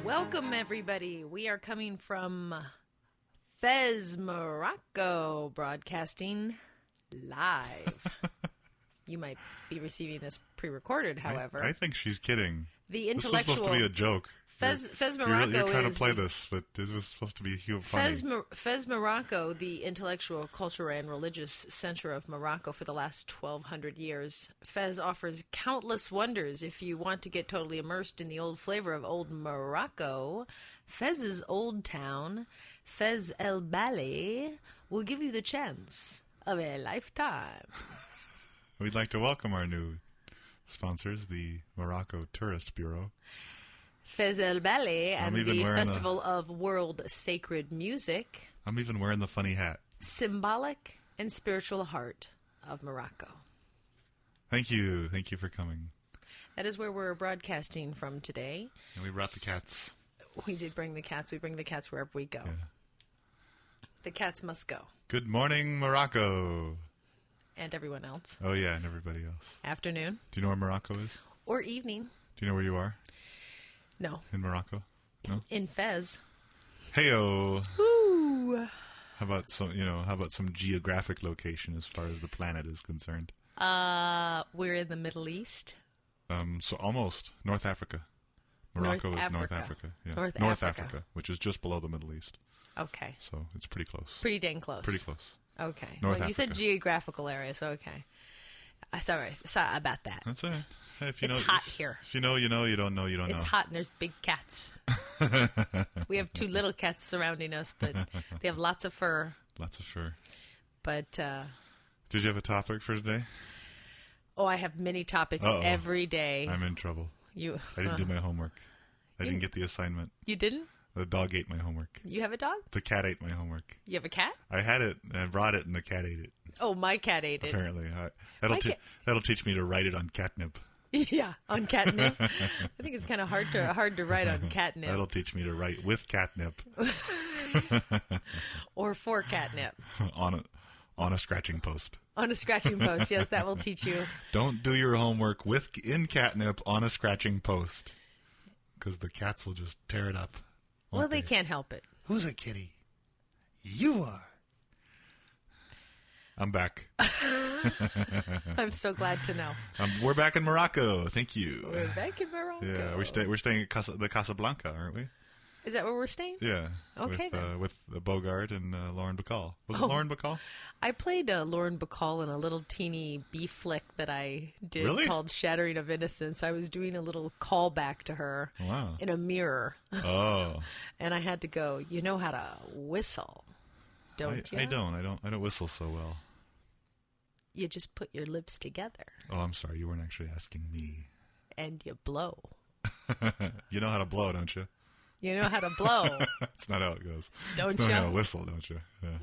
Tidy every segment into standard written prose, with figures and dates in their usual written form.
Welcome, everybody. We are coming from Fez, Morocco, broadcasting live. You might be receiving this pre-recorded, however. I think she's kidding. The intellectual... This was supposed to be a joke. Fez Morocco you're trying to play this, but it was supposed to be funny. Fez Morocco, the intellectual, cultural, and religious center of Morocco for the last 1,200 years. Fez offers countless wonders. If you want to get totally immersed in the old flavor of old Morocco, Fez's old town, Fez El Ballet, will give you the chance of a lifetime. We'd like to welcome our new sponsors, the Morocco Tourist Bureau. Fez El Ballet and the Festival of World Sacred Music. I'm even wearing the funny hat. Symbolic and spiritual heart of Morocco. Thank you. Thank you for coming. That is where we're broadcasting from today. And we brought the cats. We did bring the cats. We bring the cats wherever we go. Yeah. The cats must go. Good morning, Morocco. And everyone else. Oh, yeah, and everybody else. Afternoon. Do you know where Morocco is? Or evening. Do you know where you are? No. In Morocco? No? In Fez. Heyo. Woo. How about some geographic location as far as the planet is concerned? We're in the Middle East. So almost North Africa. Morocco is North Africa. Yeah. North Africa, which is just below the Middle East. Okay. So it's pretty close. Pretty dang close. Pretty close. Okay. North Africa. You said geographical area, so okay. Sorry about that. That's all right. Hey, it's hot here. If you know, you know. You don't know, you don't know. It's hot and there's big cats. We have 2 little cats surrounding us, but they have lots of fur. Lots of fur. But, did you have a topic for today? Oh, I have many topics every day. I'm in trouble. I didn't do my homework. I didn't get the assignment. You didn't? The dog ate my homework. You have a dog? The cat ate my homework. You have a cat? I had it, and I brought it, and the cat ate it. Oh, my cat ate it. Apparently. That'll teach me to write it on catnip. Yeah, on catnip. I think it's kind of hard to write on catnip. That'll teach me to write with catnip. Or for catnip. On a scratching post. On a scratching post, yes, that will teach you. Don't do your homework in catnip on a scratching post. Because the cats will just tear it up. Well, they can't help it. Who's a kitty? You are. I'm back. I'm so glad to know. We're back in Morocco. Thank you. We're back in Morocco. Yeah, we're staying at the Casablanca, aren't we? Is that where we're staying? Yeah. Okay. With Bogart and Lauren Bacall. Was it Lauren Bacall? I played Lauren Bacall in a little teeny B flick that I did called Shattering of Innocence. I was doing a little callback to her in a mirror. Oh. And I had to go, you know how to whistle, don't you? I don't whistle so well. You just put your lips together. Oh, I'm sorry. You weren't actually asking me. And you blow. You know how to blow, don't you? You know how to blow. That's not how it goes. Don't you? You know how to whistle, don't you? Yeah.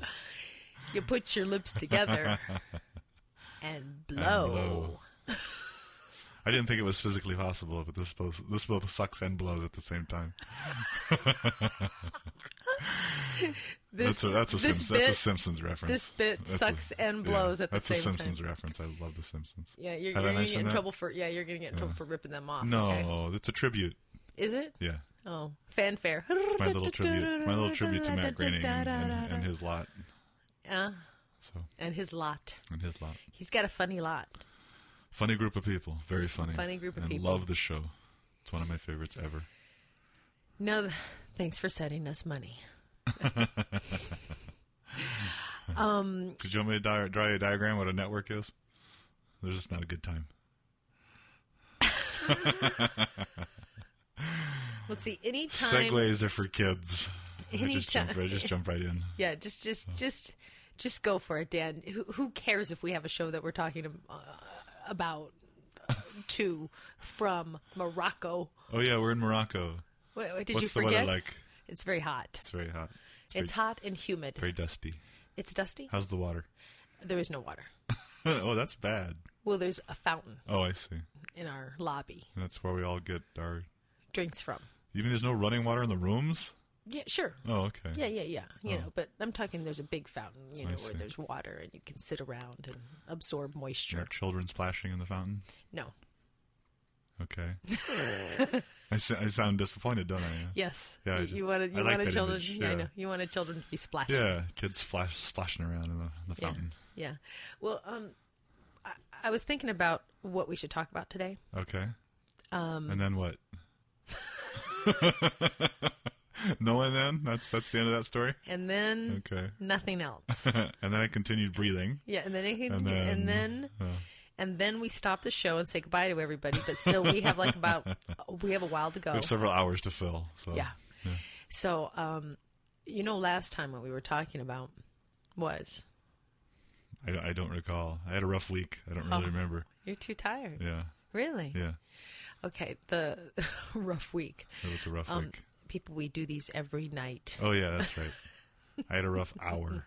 You put your lips together and blow. I didn't think it was physically possible, but this both sucks and blows at the same time. That's a Simpsons reference. This bit sucks and blows at the same time. That's a Simpsons reference. I love the Simpsons. Yeah, you're going to get in trouble for ripping them off. No, it's a tribute. Is it? Yeah. Oh, fanfare. It's my little tribute. My little tribute to Matt Groening and his lot. And his lot. He's got a funny lot. Funny group of people. Very funny. Funny group of people. And love the show. It's one of my favorites ever. No, thanks for sending us money. Did you want me to draw you a diagram what a network is? There's just not a good time. Let's see. Anytime segues are for kids. I just jump right in. Yeah, just go for it, Dan. Who cares if we have a show that we're talking about from Morocco? Oh yeah, we're in Morocco. Wait, did What's you forget? What's the weather like? It's very hot. It's very hot. It's hot and humid. Very dusty. It's dusty? How's the water? There is no water. Oh, that's bad. Well, there's a fountain. Oh, I see. In our lobby. And that's where we all get our drinks from. You mean there's no running water in the rooms? Yeah, sure. Oh, okay. Yeah. You know, but I'm talking there's a big fountain, where there's water and you can sit around and absorb moisture. Are children splashing in the fountain? No. Okay. I sound disappointed, don't I? Yes. Yeah. You wanted children. Yeah, I know. You wanted children to be splashing. Yeah, kids splashing around in the fountain. Yeah. Well, I was thinking about what we should talk about today. Okay. And then what? No, and then that's the end of that story. And then nothing else. And then I continued breathing. Yeah, and then we stop the show and say goodbye to everybody. But still, we have a while to go. We have several hours to fill. So. Yeah. So, last time what we were talking about was. I don't recall. I had a rough week. I don't really remember. You're too tired. Yeah. Really? Yeah. Okay, the rough week. It was a rough week. People, we do these every night. Oh, yeah, that's right. I had a rough hour.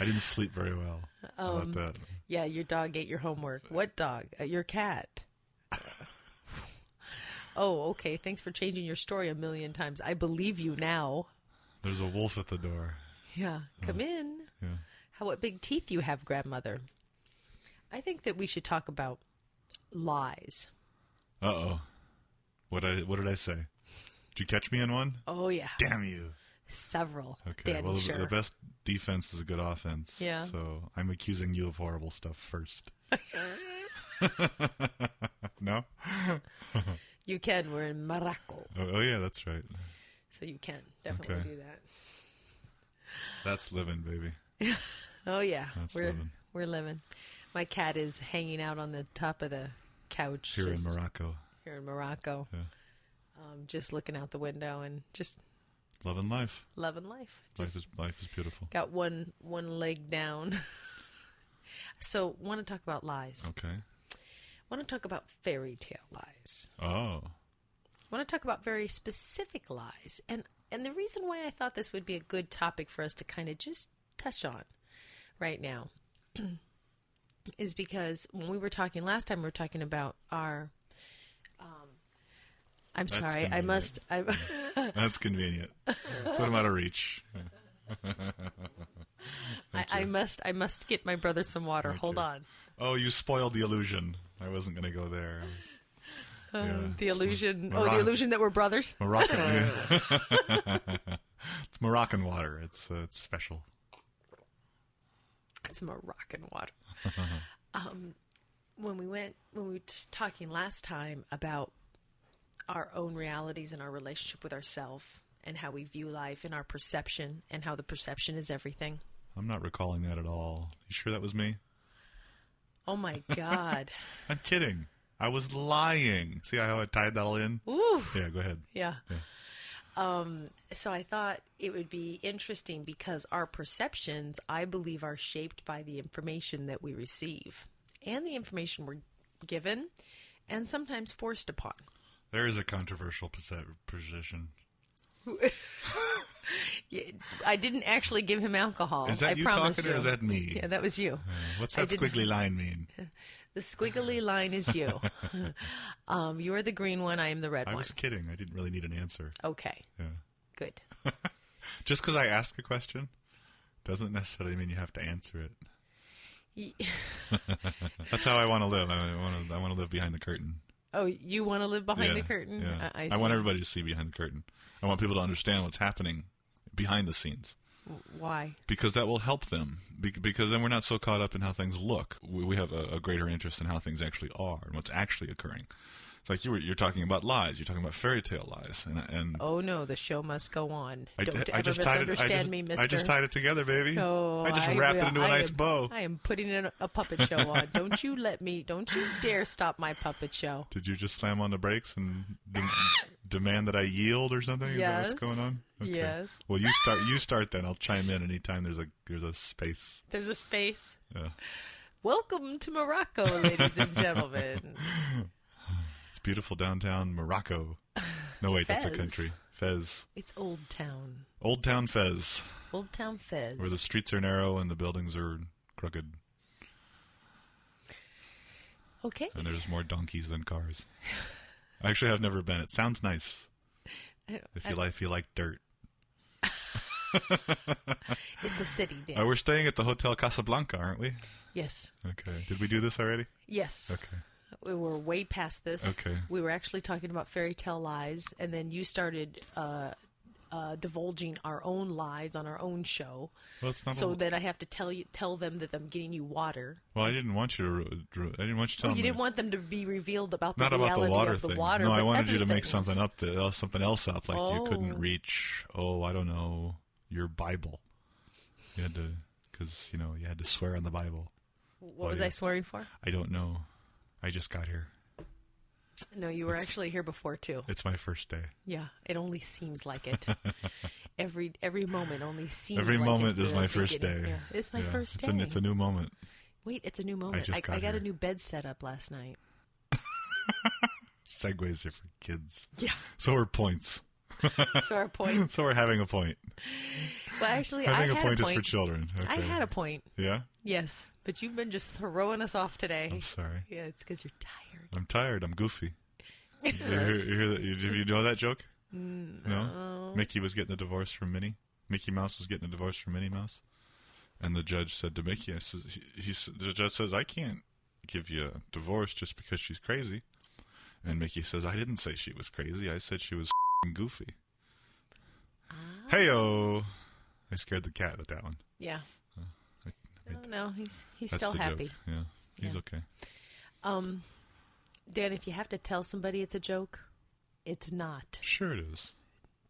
I didn't sleep very well. How about that? Yeah, your dog ate your homework. What dog? Your cat. Oh, okay. Thanks for changing your story a million times. I believe you now. There's a wolf at the door. Yeah, come in. Yeah. What big teeth you have, grandmother. I think that we should talk about lies. Uh-oh. What did I say? Did you catch me in one? Oh, yeah. Damn you. Several. Okay, Danny, well, sure. The best defense is a good offense. Yeah. So I'm accusing you of horrible stuff first. No? You can. We're in Morocco. Oh, yeah, that's right. So you can definitely do that. That's living, baby. Oh, yeah. Living. We're living. My cat is hanging out on the top of the couch. Here in Morocco. Yeah. Just looking out the window and just... Loving life. Life is beautiful. Got one leg down. So, want to talk about lies. Okay. Want to talk about fairy tale lies. Oh. Want to talk about very specific lies. And the reason why I thought this would be a good topic for us to kind of just touch on right now is because when we were talking last time, we were talking about our... I'm That's sorry. convenient. That's convenient. Put him out of reach. I must get my brother some water. Hold on. Oh, you spoiled the illusion. I wasn't going to go there. The illusion. The illusion that we're brothers. Moroccan. It's Moroccan water. It's special. It's Moroccan water. When we were talking last time about our own realities and our relationship with ourselves and how we view life and our perception and how the perception is everything. I'm not recalling that at all. You sure that was me? Oh, my God. I'm kidding. I was lying. See how I tied that all in? Ooh. Yeah, go ahead. Yeah. So I thought it would be interesting because our perceptions, I believe, are shaped by the information that we receive and the information we're given and sometimes forced upon. There is a controversial position. I didn't actually give him alcohol. Is that you talking or is that me? Yeah, that was you. What's that squiggly line mean? The squiggly line is you. You're the green one. I am the red one. I was kidding. I didn't really need an answer. Okay. Yeah. Good. Just because I ask a question doesn't necessarily mean you have to answer it. That's how I want to live. I want to live behind the curtain. Oh, you want to live behind the curtain? Yeah. I want everybody to see behind the curtain. I want people to understand what's happening behind the scenes. Why? Because that will help them. Because then we're not so caught up in how things look. We have a greater interest in how things actually are and what's actually occurring. It's like you're talking about lies. You're talking about fairy tale lies. And oh, no, the show must go on. Don't I ever misunderstand me, mister. I just tied it together, baby. Oh, I just wrapped it into a nice bow. I am putting in a puppet show on. Don't you dare stop my puppet show. Did you just slam on the brakes and demand that I yield or something? Is that what's going on? Okay. Yes. Well, you start then. I'll chime in anytime there's a space. There's a space? Yeah. Welcome to Morocco, ladies and gentlemen. It's beautiful downtown Morocco. No, wait, Fez. That's a country. Fez. It's Old Town. Old Town Fez. Old Town Fez. Where the streets are narrow and the buildings are crooked. Okay. And there's more donkeys than cars. I actually have never been. It sounds nice. If you like dirt. It's a city, Dan. We're staying at the Hotel Casablanca, aren't we? Yes. Okay. Did we do this already? Yes. Okay. We were way past this. Okay. We were actually talking about fairy tale lies, and then you started divulging our own lies on our own show. Well, it's not so that I have to tell them that I'm getting you water. Well, I didn't want you to tell them. You didn't want them to be revealed about the not reality about the water of the thing. water. No, but I wanted you to make things. something else up, like you couldn't reach. I don't know, your Bible. You had to, because you had to swear on the Bible. What was I swearing for? I don't know. I just got here. No, you were actually here before too. It's my first day. Yeah, it only seems like it. Every moment only seems. Every like moment it's is the my first beginning. day. Yeah, it's my first day. It's a new moment. Wait, it's a new moment. I got a new bed set up last night. Segways are for kids. Yeah. So are points. So are points. So we're having a point. Well, actually, having a point is for children. Okay. I had a point. Yeah? Yes, but you've been just throwing us off today. I'm sorry. Yeah, it's because you're tired. I'm tired. I'm goofy. Did you know that joke? No. Mickey was getting a divorce from Minnie. Mickey Mouse was getting a divorce from Minnie Mouse. And the judge said to Mickey, the judge says, I can't give you a divorce just because she's crazy. And Mickey says, I didn't say she was crazy. I said she was goofy. Hey-o. I scared the cat with that one. Yeah. No, he's still happy. Joke. Yeah, he's okay. Dan, if you have to tell somebody it's a joke, it's not. Sure it is.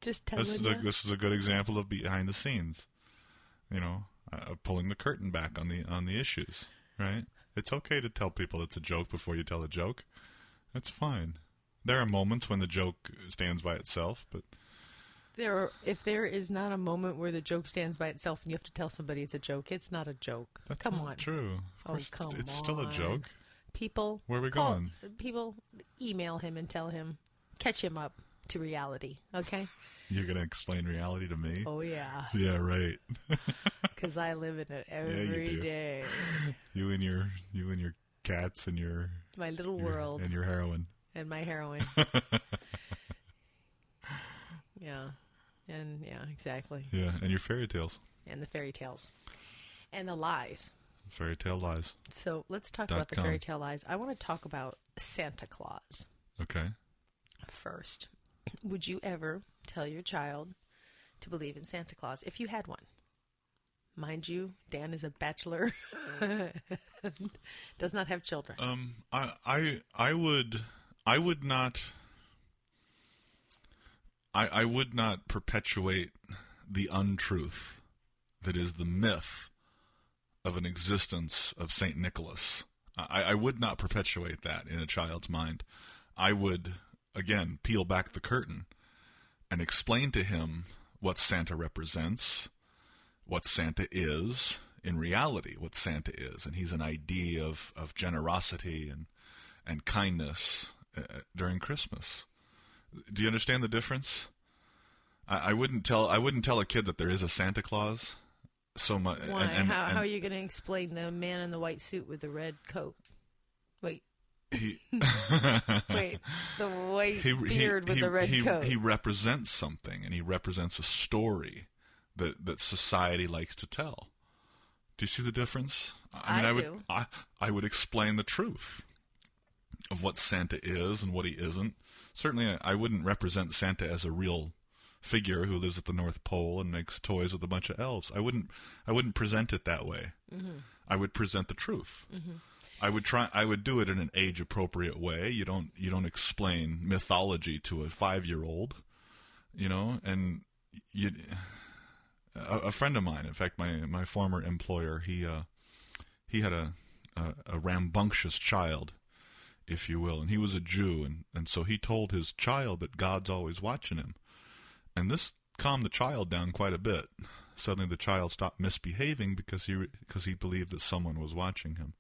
Just tell them. This is a good example of behind the scenes. Pulling the curtain back on the issues, right? It's okay to tell people it's a joke before you tell a joke. That's fine. There are moments when the joke stands by itself, but if there is not a moment where the joke stands by itself and you have to tell somebody it's a joke, it's not a joke. That's come not on. True. Of course, it's still a joke. People, where are we going? People, email him and tell him, catch him up to reality. Okay. You're gonna explain reality to me? Oh yeah. Yeah, right. Because I live in it every day. You and your cats and my little world and your heroin and my heroin. Yeah. And yeah, exactly. Yeah, and your fairy tales. And the fairy tales. And the lies. Fairy tale lies. So let's talk about the fairy tale lies. I want to talk about Santa Claus. Okay. First, would you ever tell your child to believe in Santa Claus if you had one? Mind you, Dan is a bachelor, does not have children. I would not perpetuate the untruth that is the myth of an existence of Saint Nicholas. I would not perpetuate that in a child's mind. I would, again, peel back the curtain and explain to him what Santa represents, what Santa is in reality, what Santa is. And he's an idea of generosity and kindness during Christmas. Do you understand the difference? I wouldn't tell a kid that there is a Santa Claus so much. Why? How are you going to explain the man in the white suit with the red coat? Wait. Wait, the white beard with the red coat. He represents something, and he represents a story that society likes to tell. Do you see the difference? I do. I would explain the truth of what Santa is and what he isn't. Certainly, I wouldn't represent Santa as a real figure who lives at the North Pole and makes toys with a bunch of elves. I wouldn't present it that way. Mm-hmm. I would present the truth. Mm-hmm. I would do it in an age-appropriate way. You don't explain mythology to a 5-year-old, and a friend of mine, in fact, my former employer, he had a rambunctious child, if you will, and he was a Jew, and so he told his child that God's always watching him. And this calmed the child down quite a bit. Suddenly the child stopped misbehaving because he believed that someone was watching him.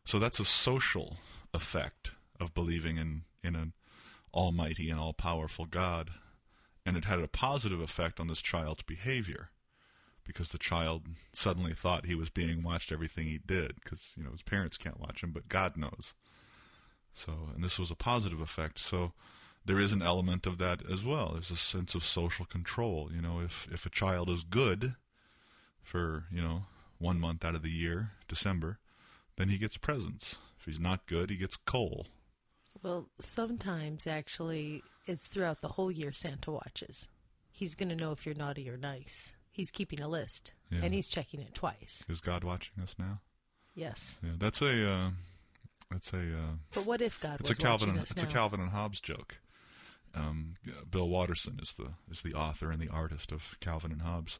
So that's a social effect of believing in an almighty and all-powerful God. And it had a positive effect on this child's behavior because the child suddenly thought he was being watched everything he did because, his parents can't watch him, but God knows. So, and this was a positive effect. So there is an element of that as well. There's a sense of social control. If a child is good for 1 month out of the year, December, then he gets presents. If he's not good, he gets coal. Well, sometimes actually it's throughout the whole year Santa watches. He's going to know if you're naughty or nice. He's keeping a list, and he's checking it twice. Is God watching us now? Yes. Yeah, that's a. But what if God was Calvin watching us now? It's a Calvin and Hobbes joke. Bill Watterson is the author and the artist of Calvin and Hobbes,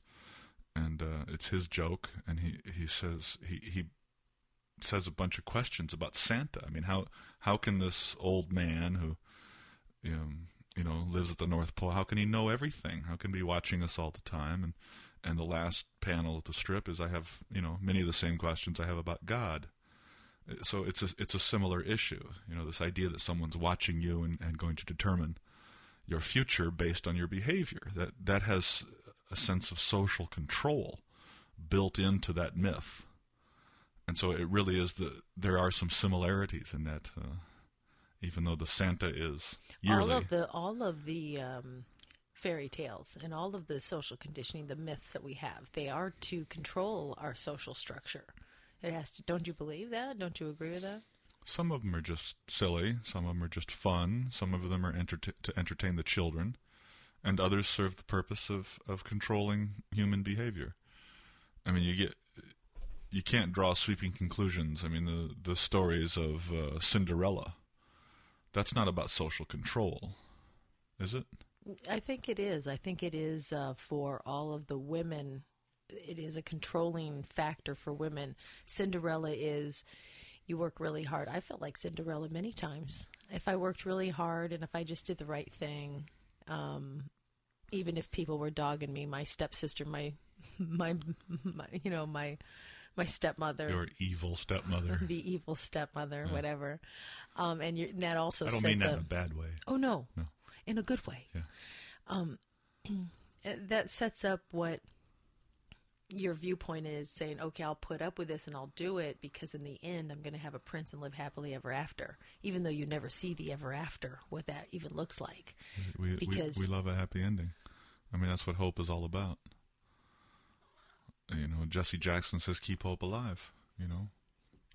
and it's his joke. And he says he says a bunch of questions about Santa. I mean, how can this old man who lives at the North Pole, how can he know everything? How can he be watching us all the time? And the last panel of the strip is I have many of the same questions I have about God. So it's a similar issue. This idea that someone's watching you and going to determine your future based on your behavior. That has a sense of social control built into that myth. And so it really is there are some similarities in that, even though the Santa is yearly. All of the fairy tales and all of the social conditioning, the myths that we have, they are to control our social structure. It has to. Don't you believe that? Don't you agree with that? Some of them are just silly. Some of them are just fun. Some of them are to entertain the children, and others serve the purpose of controlling human behavior. I mean, you can't draw sweeping conclusions. I mean, the stories of Cinderella, that's not about social control, is it? I think it is. I think it is for all of the women. It is a controlling factor for women. Cinderella is, you work really hard. I felt like Cinderella many times. If I worked really hard and if I just did the right thing, even if people were dogging me, my stepsister, my stepmother. Your evil stepmother. The evil stepmother, whatever. And that also I don't mean that in a bad way. Oh, no. In a good way. Yeah. That sets up what your viewpoint is, saying, okay, I'll put up with this and I'll do it because in the end I'm going to have a prince and live happily ever after, even though you never see the ever after, what that even looks like. We love a happy ending. I mean, that's what hope is all about. Jesse Jackson says, keep hope alive.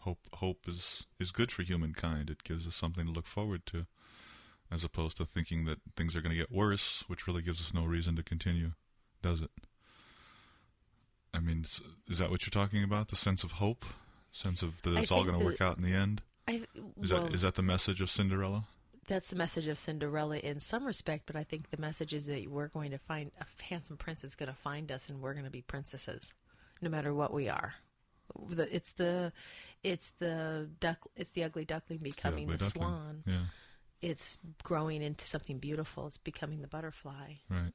Hope is good for humankind. It gives us something to look forward to, as opposed to thinking that things are going to get worse, which really gives us no reason to continue, does it? I mean, is that what you're talking about? The sense of hope? Sense of that it's all going to work out in the end? Is that the message of Cinderella? That's the message of Cinderella in some respect, but I think the message is that we're going to find a handsome prince is going to find us, and we're going to be princesses, no matter what we are. It's the ugly duckling becoming the swan. Yeah. It's growing into something beautiful. It's becoming the butterfly. Right.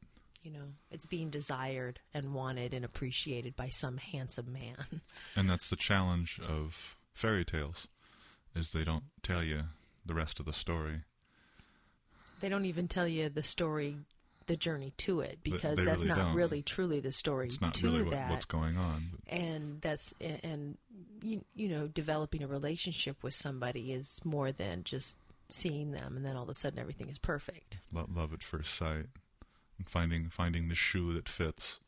It's being desired and wanted and appreciated by some handsome man. And that's the challenge of fairy tales, is they don't tell you the rest of the story. They don't even tell you the story, the journey to it, because they that's really not don't. Really truly the story. It's not to really that. what's going on. And developing a relationship with somebody is more than just seeing them and then all of a sudden everything is perfect. Love at first sight. And finding the shoe that fits,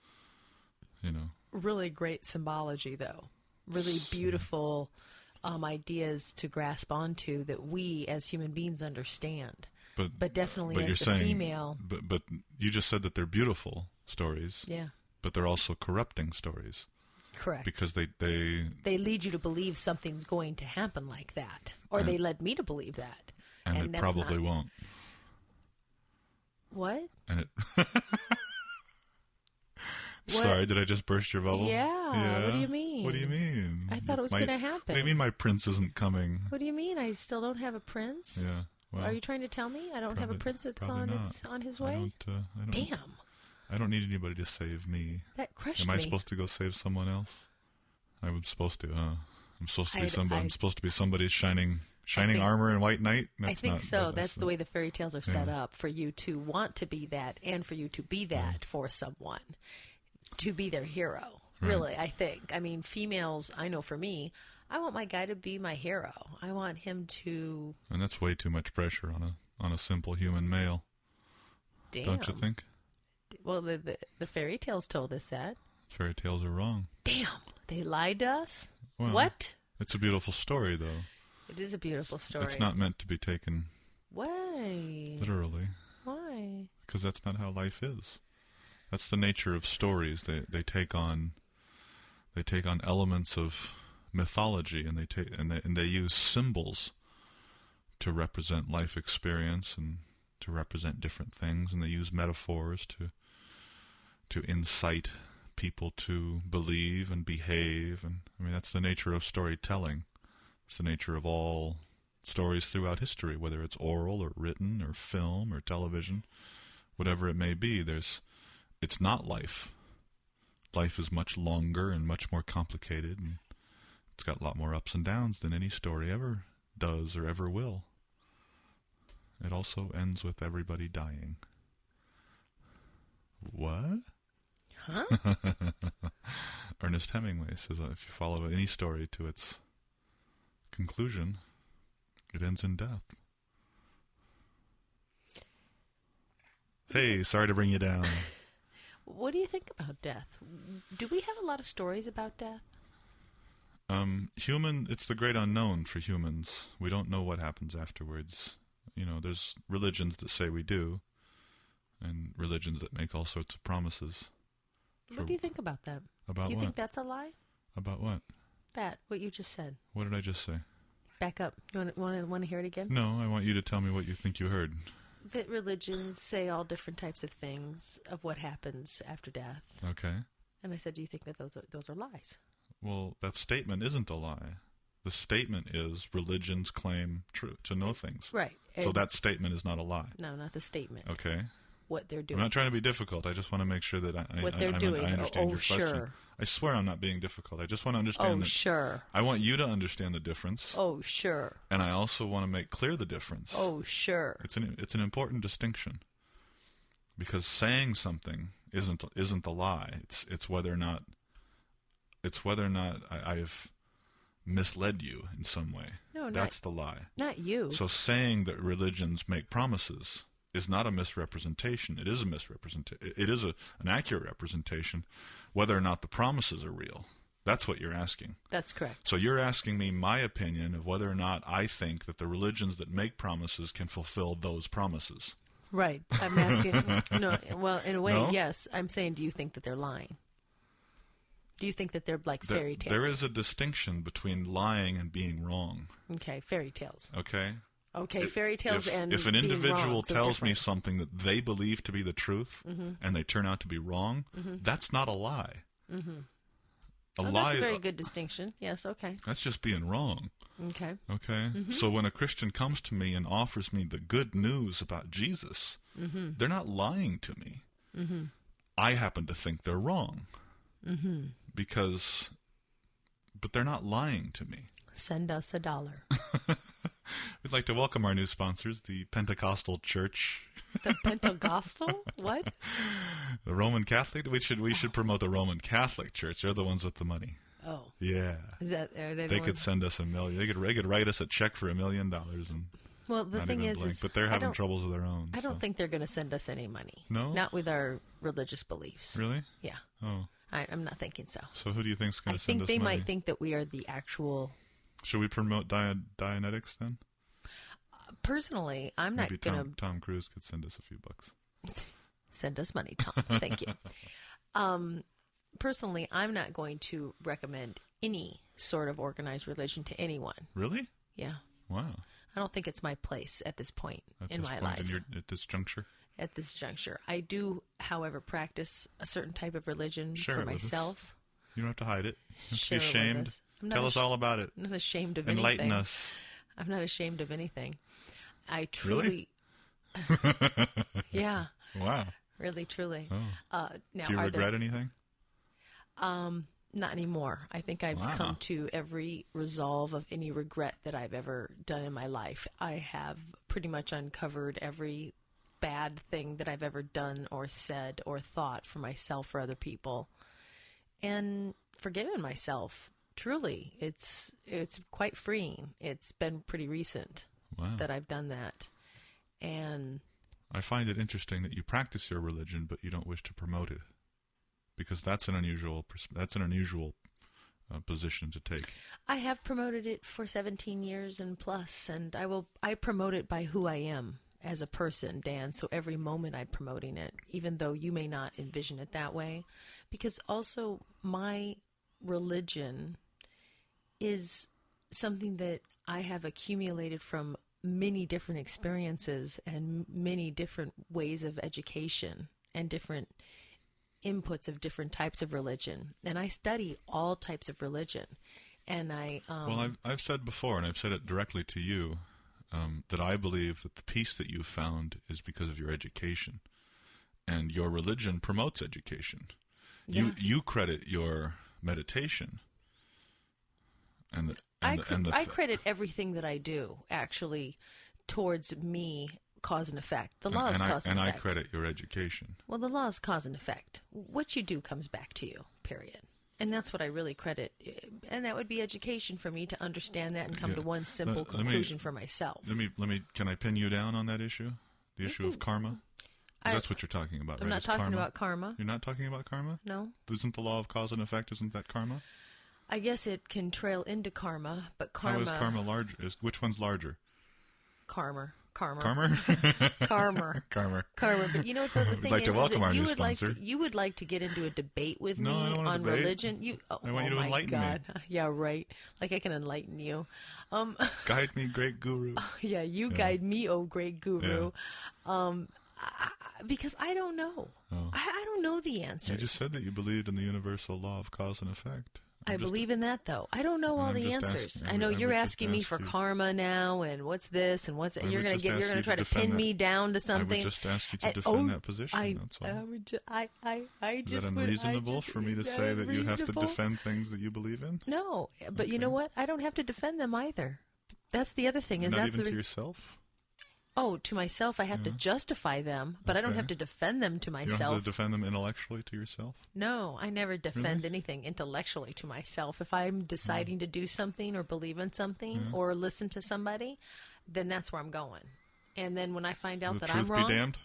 Really great symbology, though. Really beautiful ideas to grasp onto that we as human beings understand. But definitely as the female. But you just said that they're beautiful stories. Yeah. But they're also corrupting stories. Correct. Because they lead you to believe something's going to happen like that. Or they led me to believe that. And it probably won't. What? And it. Sorry, did I just burst your bubble? Yeah. What do you mean? What do you mean? I thought it was going to happen. What do you mean my prince isn't coming? What do you mean? I still don't have a prince? Yeah. Well, are you trying to tell me I don't have a prince that's on his way? Damn. I don't need anybody to save me. That crushed me. Am I supposed to go save someone else? I'm supposed to. I'm supposed to be somebody. I'm supposed to be somebody's shining armor and white knight. I think so. That's the way the fairy tales are set up, for you to want to be that and for you to be that for someone, to be their hero. Right. Really, I think. I mean, females, I know for me, I want my guy to be my hero. I want him to... And that's way too much pressure on on a simple human male. Damn. Don't you think? Well, the fairy tales told us that. Fairy tales are wrong. Damn. They lied to us? Well, What? It's a beautiful story, though. It is a beautiful story. It's not meant to be taken Why? literally. Why? Because that's not how life is. That's the nature of stories. They take on elements of mythology, and they use symbols to represent life experience and to represent different things, and they use metaphors to incite people to believe and behave. And I mean, that's the nature of storytelling. It's the nature of all stories throughout history, whether it's oral or written or film or television, whatever it may be. It's not life. Life is much longer and much more complicated, and it's got a lot more ups and downs than any story ever does or ever will. It also ends with everybody dying. What? Huh? Ernest Hemingway says if you follow any story to its conclusion, it ends in death. Hey, sorry to bring you down. What do you think about death? Do we have a lot of stories about death? It's the great unknown for humans. We don't know what happens afterwards. You know, there's religions that say we do, and religions that make all sorts of promises. What do you think about that? About what? Do you think that's a lie? About what? What you just said. What did I just say? Back up. You want to hear it again? No, I want you to tell me what you think you heard. That religions say all different types of things of what happens after death. Okay. And I said, do you think that those are lies? Well, that statement isn't a lie. The statement is religions claim to know things. Right. So that statement is not a lie. No, not the statement. Okay. What they're doing. I'm not trying to be difficult. I just want to make sure that I understand your question. Sure. I swear I'm not being difficult. I just want to understand that. Sure. I want you to understand the difference. Oh, sure. And I also want to make clear the difference. Oh, sure. It's an important distinction. Because saying something isn't the lie. It's whether or not I've misled you in some way. No, that's the lie. Not you. So saying that religions make promises is not a misrepresentation. It is a misrepresentation. It is an accurate representation, whether or not the promises are real. That's what you're asking. That's correct. So you're asking me my opinion of whether or not I think that the religions that make promises can fulfill those promises. Right. I'm asking. No. Well, in a way, No? yes. I'm saying, do you think that they're lying? Do you think that they're like fairy tales? There is a distinction between lying and being wrong. Okay, fairy tales. Okay? Okay, fairy tales and if an being individual wrong, so tells me different. something that they believe to be the truth and they turn out to be wrong, that's not a lie. A lie. That's a very good distinction. Yes, okay. That's just being wrong. Okay. Okay? So when a Christian comes to me and offers me the good news about Jesus, they're not lying to me. I happen to think they're wrong. But they're not lying to me. Send us $1. We'd like to welcome our new sponsors, the Pentecostal Church. The Pentecostal? What? The Roman Catholic? We should promote the Roman Catholic Church. They're the ones with the money. Oh. Yeah. Are they They could send us $1 million. They could write us a check for $1 million and well, the not thing even is, blink. But they're having troubles of their own. I don't think they're going to send us any money. No? Not with our religious beliefs. Really? Yeah. Oh. I'm not thinking so. So who do you think's going to send I us think they money? might think that we are the actual... Should we promote Dianetics then? Personally, I'm Maybe not going to... Tom Cruise could send us a few bucks. Send us money, Tom. Thank you. Personally, I'm not going to recommend any sort of organized religion to anyone. Really? Yeah. Wow. I don't think it's my place at this point in my life. At this juncture? At this juncture. I do, however, practice a certain type of religion for myself. You don't have to hide it. You don't have to Share be it with ashamed. us. Tell us all about it. I'm not ashamed of Enlighten anything. us. I'm not ashamed of anything. I truly... Really? Yeah. Wow. Really, truly. Oh. Now, do you regret anything? Not anymore. I think I've come to every resolve of any regret that I've ever done in my life. I have pretty much uncovered every bad thing that I've ever done or said or thought for myself or other people, and forgiven myself. Truly, it's quite freeing. It's been pretty recent that I've done that, And I find it interesting that you practice your religion, but you don't wish to promote it, because that's an unusual position to take. I have promoted it for 17 years and plus, and I promote it by who I am as a person, Dan. So every moment I'm promoting it, even though you may not envision it that way, because also my religion is something that I have accumulated from many different experiences and many different ways of education and different inputs of different types of religion. And I study all types of religion. And well, I've said before, and I've said it directly to you, that I believe that the peace that you've found is because of your education. And your religion promotes education. Yes. You credit your meditation. I credit everything that I do, actually, towards me, cause and effect. The law is cause and effect. And I credit your education. Well, the law is cause and effect. What you do comes back to you, period. And that's what I really credit. And that would be education for me to understand that and come to one simple conclusion for myself. Can I pin you down on that issue? The issue of karma? That's what you're talking about, right? I'm not talking about karma. You're not talking about karma? No. Isn't the law of cause and effect, isn't that karma? I guess it can trail into karma, but karma... How is karma large? Which one's larger? Karma. Karma? Karma. But you know what the thing We'd like to welcome our new sponsor. You would like to get into a debate with me I don't want on debate. religion. I want you to enlighten me. Yeah, right. Like I can enlighten you. Guide me, great guru. Yeah, guide me, oh great guru. Yeah. Because I don't know. Oh. I don't know the answers. You just said that you believed in the universal law of cause and effect. I believe in that, though. I don't know all the answers. I know you're asking me for karma now, and what's this, and what's, and you're going to try to pin me down to something. I would just ask you to defend that position. That's all. Is that unreasonable for me to say that you have to defend things that you believe in? No, but you know what? I don't have to defend them either. That's the other thing. Not even to yourself? Oh, to myself, I have to justify them, but I don't have to defend them to myself. You don't have to defend them intellectually to yourself? No, I never defend anything intellectually to myself. If I'm deciding to do something or believe in something or listen to somebody, then that's where I'm going. And then when I find out that I'm wrong... Truth be damned?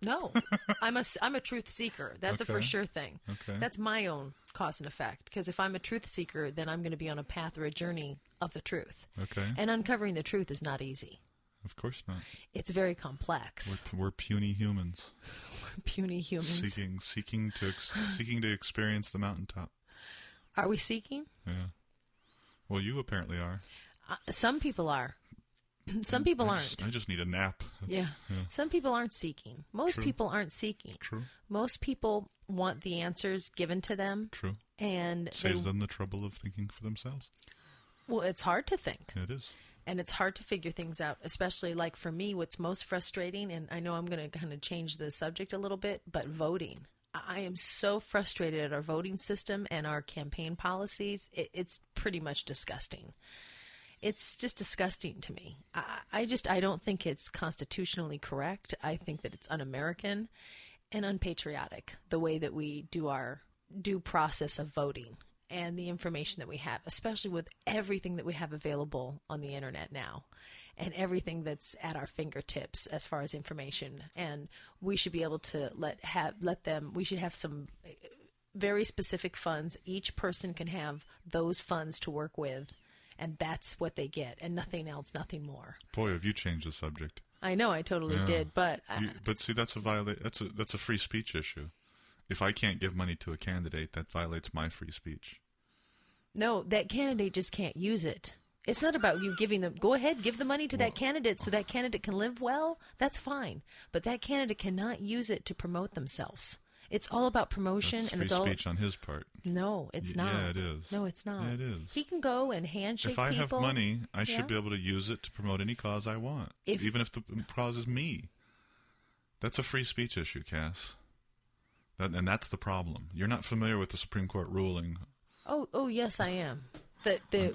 No. I'm a truth seeker. That's a for sure thing. Okay. That's my own cause and effect. Because if I'm a truth seeker, then I'm going to be on a path or a journey of the truth. Okay. And uncovering the truth is not easy. Of course not. It's very complex. We're puny humans. We're puny humans. Seeking to experience the mountaintop. Are we seeking? Yeah. Well, you apparently are. Some people are. Some people aren't. I just need a nap. Yeah. Some people aren't seeking. Most people aren't seeking. True. Most people want the answers given to them. True. And saves them the trouble of thinking for themselves. Well, it's hard to think. It is. And it's hard to figure things out, especially like for me, what's most frustrating, and I know I'm going to kind of change the subject a little bit, but voting. I am so frustrated at our voting system and our campaign policies. It's pretty much disgusting. It's just disgusting to me. I don't think it's constitutionally correct. I think that it's un-American and unpatriotic, the way that we do our due process of voting. And the information that we have, especially with everything that we have available on the internet now and everything that's at our fingertips as far as information. And we should be able to we should have some very specific funds. Each person can have those funds to work with, and that's what they get, and nothing else, nothing more. Boy, have you changed the subject. I know, I totally did, but... But see, that's a free speech issue. If I can't give money to a candidate, that violates my free speech. No, that candidate just can't use it. It's not about you giving them. Go ahead, give the money to that candidate so that candidate can live well. That's fine. But that candidate cannot use it to promote themselves. It's all about promotion. That's and free it's all speech on his part. No, it's not. Yeah, it is. No, it's not. Yeah, it is. He can go and handshake people. If I have money, I should be able to use it to promote any cause I want, even if the cause is me. That's a free speech issue, Cass. And that's the problem. You're not familiar with the Supreme Court ruling. Oh, yes, I am.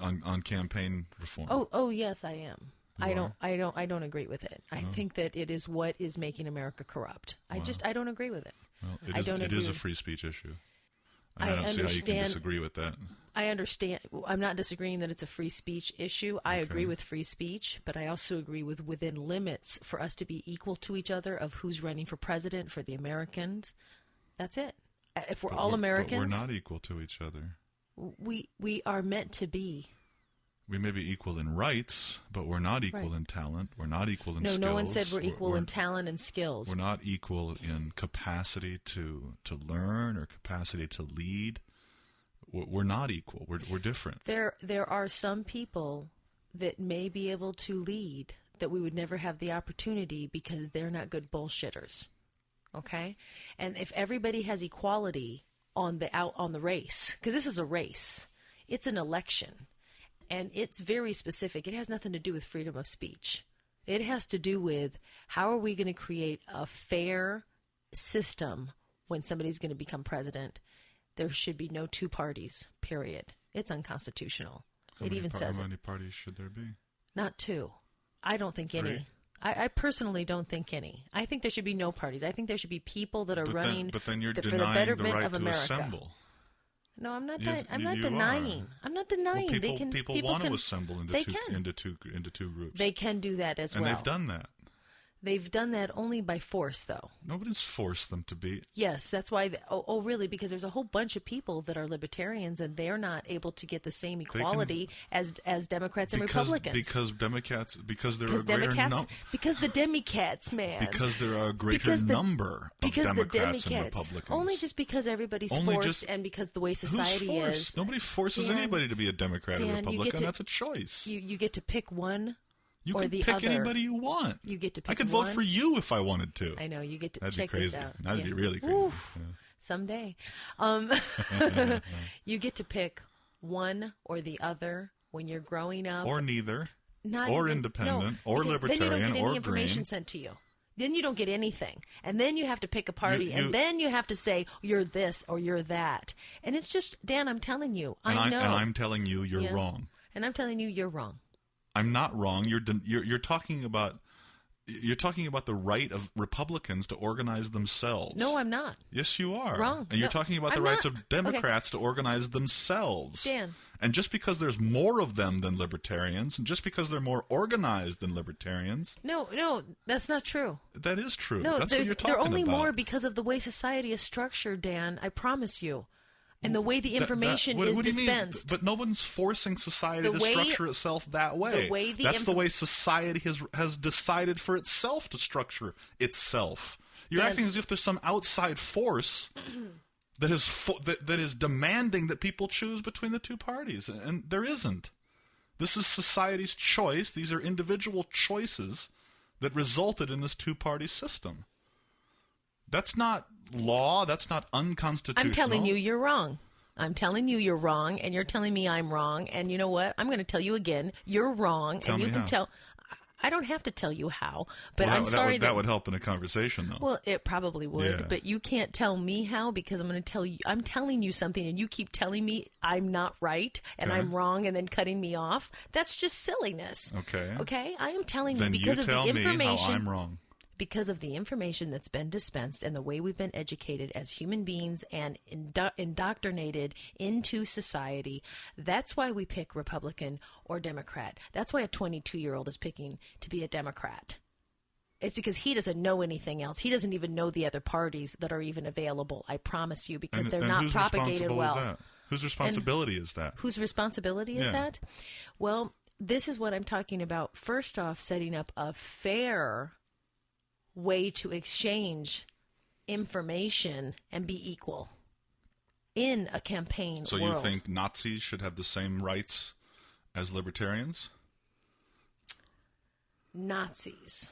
On campaign reform. Oh, yes, I am. I don't agree with it. I think that it is what is making America corrupt. I don't agree with it. Well, it is a free speech issue. I don't see how you can disagree with that. I understand. I'm not disagreeing that it's a free speech issue. I agree with free speech, but I also agree with within limits for us to be equal to each other of who's running for president for the Americans. That's it. If we're all Americans. But we're not equal to each other. We are meant to be. We may be equal in rights, but we're not equal in talent. We're not equal in skills. No one said we're equal in talent and skills. We're not equal in capacity to learn or capacity to lead. We're not equal. We're different. There are some people that may be able to lead that we would never have the opportunity because they're not good bullshitters. Okay? And if everybody has equality on the race, because this is a race, it's an election. And it's very specific. It has nothing to do with freedom of speech. It has to do with how are we going to create a fair system when somebody's going to become president. There should be no two parties, period. It's unconstitutional. How many parties should there be? Not two. I don't think any. I personally don't think any. I think there should be no parties. I think there should be people that are running but then you're for the denying betterment the right of to America. assemble. No, I'm not. Yes, I'm not you denying. are. I'm not denying. Well, people want to assemble into two groups. They can do that as well. And they've done that. They've done that only by force, though. Nobody's forced them to be. Yes, that's why. Really? Because there's a whole bunch of people that are libertarians, and they're not able to get the same equality as Democrats and Republicans. Because there are a greater number. Because the Democrats, man. Because there are a greater number of Democrats and Republicans. Only just because everybody's forced, and because the way society is. Nobody forces anybody to be a Democrat or Republican. That's a choice. You get to pick one. You or can the pick other. Anybody you want. You get to pick I could one. vote for you if I wanted to. I know. You get to That'd check be crazy. this out. That'd be really crazy. Yeah. Someday. You get to pick one or the other when you're growing up. Or neither. Or independent. Or libertarian. Then you don't get any or information green. sent to you. Then you don't get anything. And then you have to pick a party. And then you have to say, you're this or you're that. And it's just, Dan, I'm telling you. I know. And I'm telling you, you're wrong. And I'm telling you, you're wrong. I'm not wrong. You're talking about the right of Republicans to organize themselves. No, I'm not. Yes, you are. Wrong. And you're talking about the rights of Democrats to organize themselves. Dan. And just because there's more of them than libertarians, and just because they're more organized than libertarians. No, that's not true. That is true. No, that's what you're talking they're only about. more because of the way society is structured, Dan. I promise you. And the way the information is what do you dispensed. Mean? But no one's forcing society to structure itself that way. That's the way society has decided for itself to structure itself. You're acting as if there's some outside force that is demanding that people choose between the two parties, and there isn't. This is society's choice. These are individual choices that resulted in this two-party system. That's not law. That's not unconstitutional. I'm telling you you're wrong. I'm telling you you're wrong, and you're telling me I'm wrong. And you know what? I'm going to tell you again. You're wrong. Tell and you me can how. tell. I don't have to tell you how, but Well, I'm sorry. That would help in a conversation, though. Well, it probably would, Yeah. but you can't tell me how because I'm going to tell you. I'm telling you something, and you keep telling me I'm not right and Okay. I'm wrong, and then cutting me off. That's just silliness. Okay. Okay. I am telling Then you because you of tell the me information. how I'm wrong. Because of the information that's been dispensed and the way we've been educated as human beings and indoctrinated into society, that's why we pick Republican or Democrat. That's why a 22-year-old is picking to be a Democrat. It's because he doesn't know anything else. He doesn't even know the other parties that are even available, I promise you, because they're not whose propagated well. Is that? Whose responsibility is that? Whose responsibility is that? Well, this is what I'm talking about. First off, setting up a fair way to exchange information and be equal in a campaign So world. you think Nazis should have the same rights as libertarians? Nazis.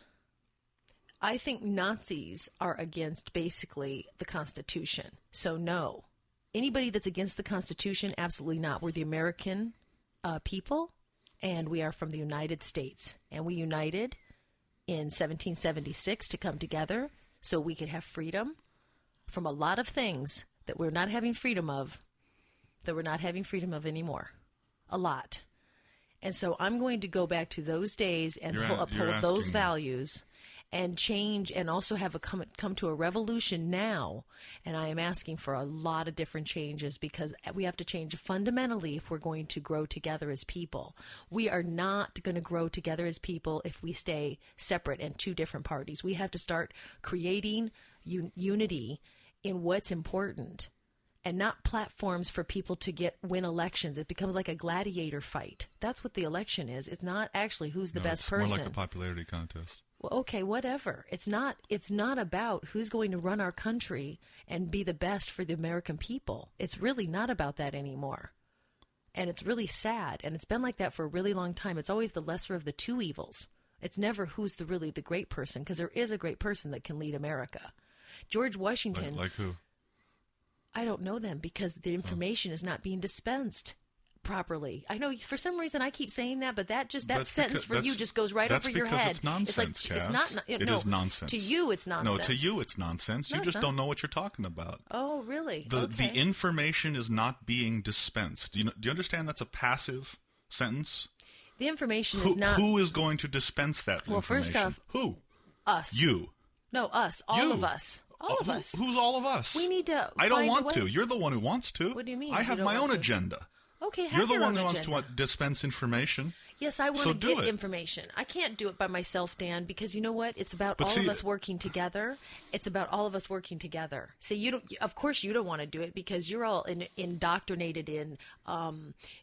I think Nazis are against basically the Constitution. So no. Anybody that's against the Constitution, absolutely not. We're the American people, and we are from the United States. And we united in 1776 to come together so we could have freedom from a lot of things that we're not having freedom of, anymore. A lot. And so I'm going to go back to those days and uphold those values. and change, and also have a come to a revolution now. And I am asking for a lot of different changes, because we have to change fundamentally if we're going to grow together as people. We are not going to grow together as people if we stay separate in two different parties. We have to start creating unity in what's important, and not platforms for people to win elections. It becomes like a gladiator fight. That's what the election is. It's not actually who's the best person. It's more like a popularity contest. Well, okay, whatever. It's not about who's going to run our country and be the best for the American people. It's really not about that anymore. And it's really sad. And it's been like that for a really long time. It's always the lesser of the two evils. It's never who's really the great person, because there is a great person that can lead America. George Washington. Like who? I don't know them, because the information is not being dispensed properly. I know for some reason I keep saying that, but that sentence for you just goes right over your head. It's nonsense, it's like, it's not. It is nonsense. To you, it's nonsense. No, to you, it's nonsense. You just don't know what you're talking about. Oh, really? The information is not being dispensed. Do you understand that's a passive sentence? The information is not. Who is going to dispense that information? Well, first off, who? Us. You. No, us. All of us. All of us. Who's all of us? We need to. I don't want to. You're the one who wants to. What do you mean? I have my own agenda. Okay, you're the one who wants to dispense information. Yes, I want to get information. I can't do it by myself, Dan, because you know what? It's about all of us working together. It's about all of us working together. See, you don't. Of course, you don't want to do it because you're all indoctrinated in,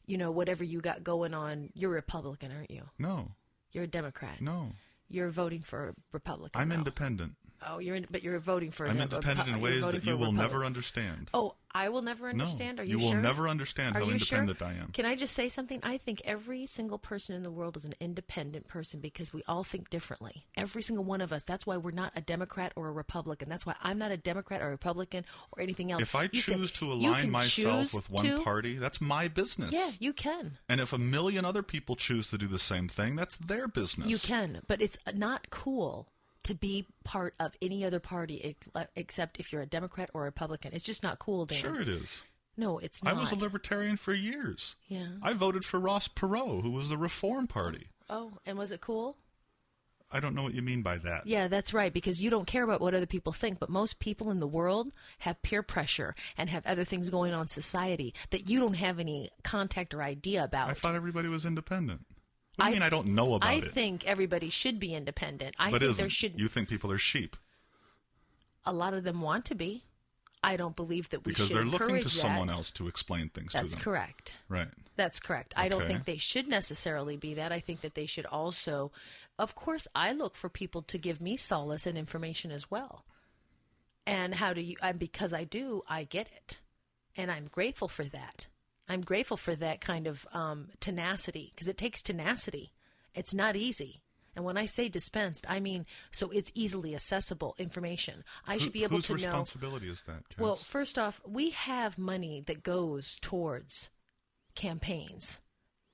whatever you got going on. You're a Republican, aren't you? No. You're a Democrat. No. You're voting for a Republican. I'm independent. Oh, but you're voting for. I'm independent in ways that you will never understand. Oh, I will never understand? No, Are you sure? You will never understand how independent I am. Can I just say something? I think every single person in the world is an independent person because we all think differently. Every single one of us. That's why we're not a Democrat or a Republican. That's why I'm not a Democrat or a Republican or anything else. If I choose to align myself with one party, that's my business. Yeah, you can. And if a million other people choose to do the same thing, that's their business. You can, but it's not cool to be part of any other party except if you're a Democrat or a Republican. It's just not cool, Dan. Sure it is. No, it's not. I was a libertarian for years. Yeah. I voted for Ross Perot, who was the Reform Party. Oh, and was it cool? I don't know what you mean by that. Yeah, that's right, because you don't care about what other people think, but most people in the world have peer pressure and have other things going on in society that you don't have any contact or idea about. I thought everybody was independent. What do you mean I don't know about it? I think everybody should be independent. You think people are sheep? A lot of them want to be. I don't believe that we should encourage that. Because they're looking to someone else to explain things to them. That's correct. Right. That's correct. Okay. I don't think they should necessarily be that. I think that they should also, of course, I look for people to give me solace and information as well. And because I do, I get it. And I'm grateful for that. I'm grateful for that kind of tenacity, because it takes tenacity. It's not easy. And when I say dispensed, I mean so it's easily accessible information. I should be able to know. Whose responsibility is that, Cass? Well, first off, we have money that goes towards campaigns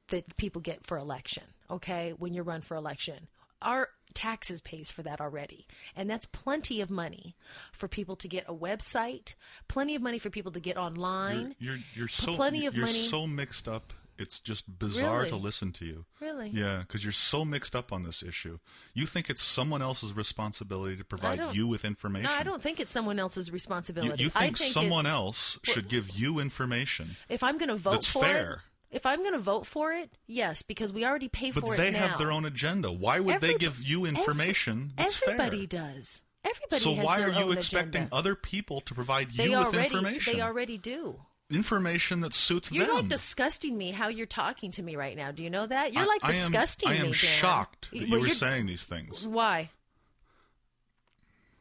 that people get for election, okay, when you run for election. Our taxes pays for that already. And that's plenty of money for people to get a website, plenty of money for people to get online. You're so mixed up. It's just bizarre to listen to you. Really? Yeah, because you're so mixed up on this issue. You think it's someone else's responsibility to provide you with information. No, I don't think it's someone else's responsibility. You think someone else should give you information. If I'm going to vote for fair. If I'm going to vote for it, yes, because we already pay for it now. But they have their own agenda. Why would they give you information that's fair? Everybody does. Everybody so has why their are you own expecting agenda. Other people to provide you with information? They already do. Information that suits them. You're like disgusting me how you're talking to me right now. Do you know that? You're like disgusting me, Dan. I am shocked that you were saying these things. Why?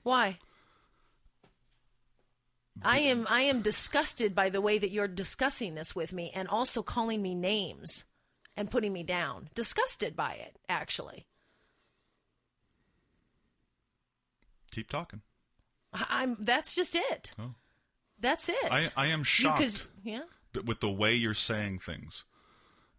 Why? I am disgusted by the way that you're discussing this with me and also calling me names and putting me down. Disgusted by it, actually. Keep talking. That's just it. Oh. That's it. I am shocked with the way you're saying things.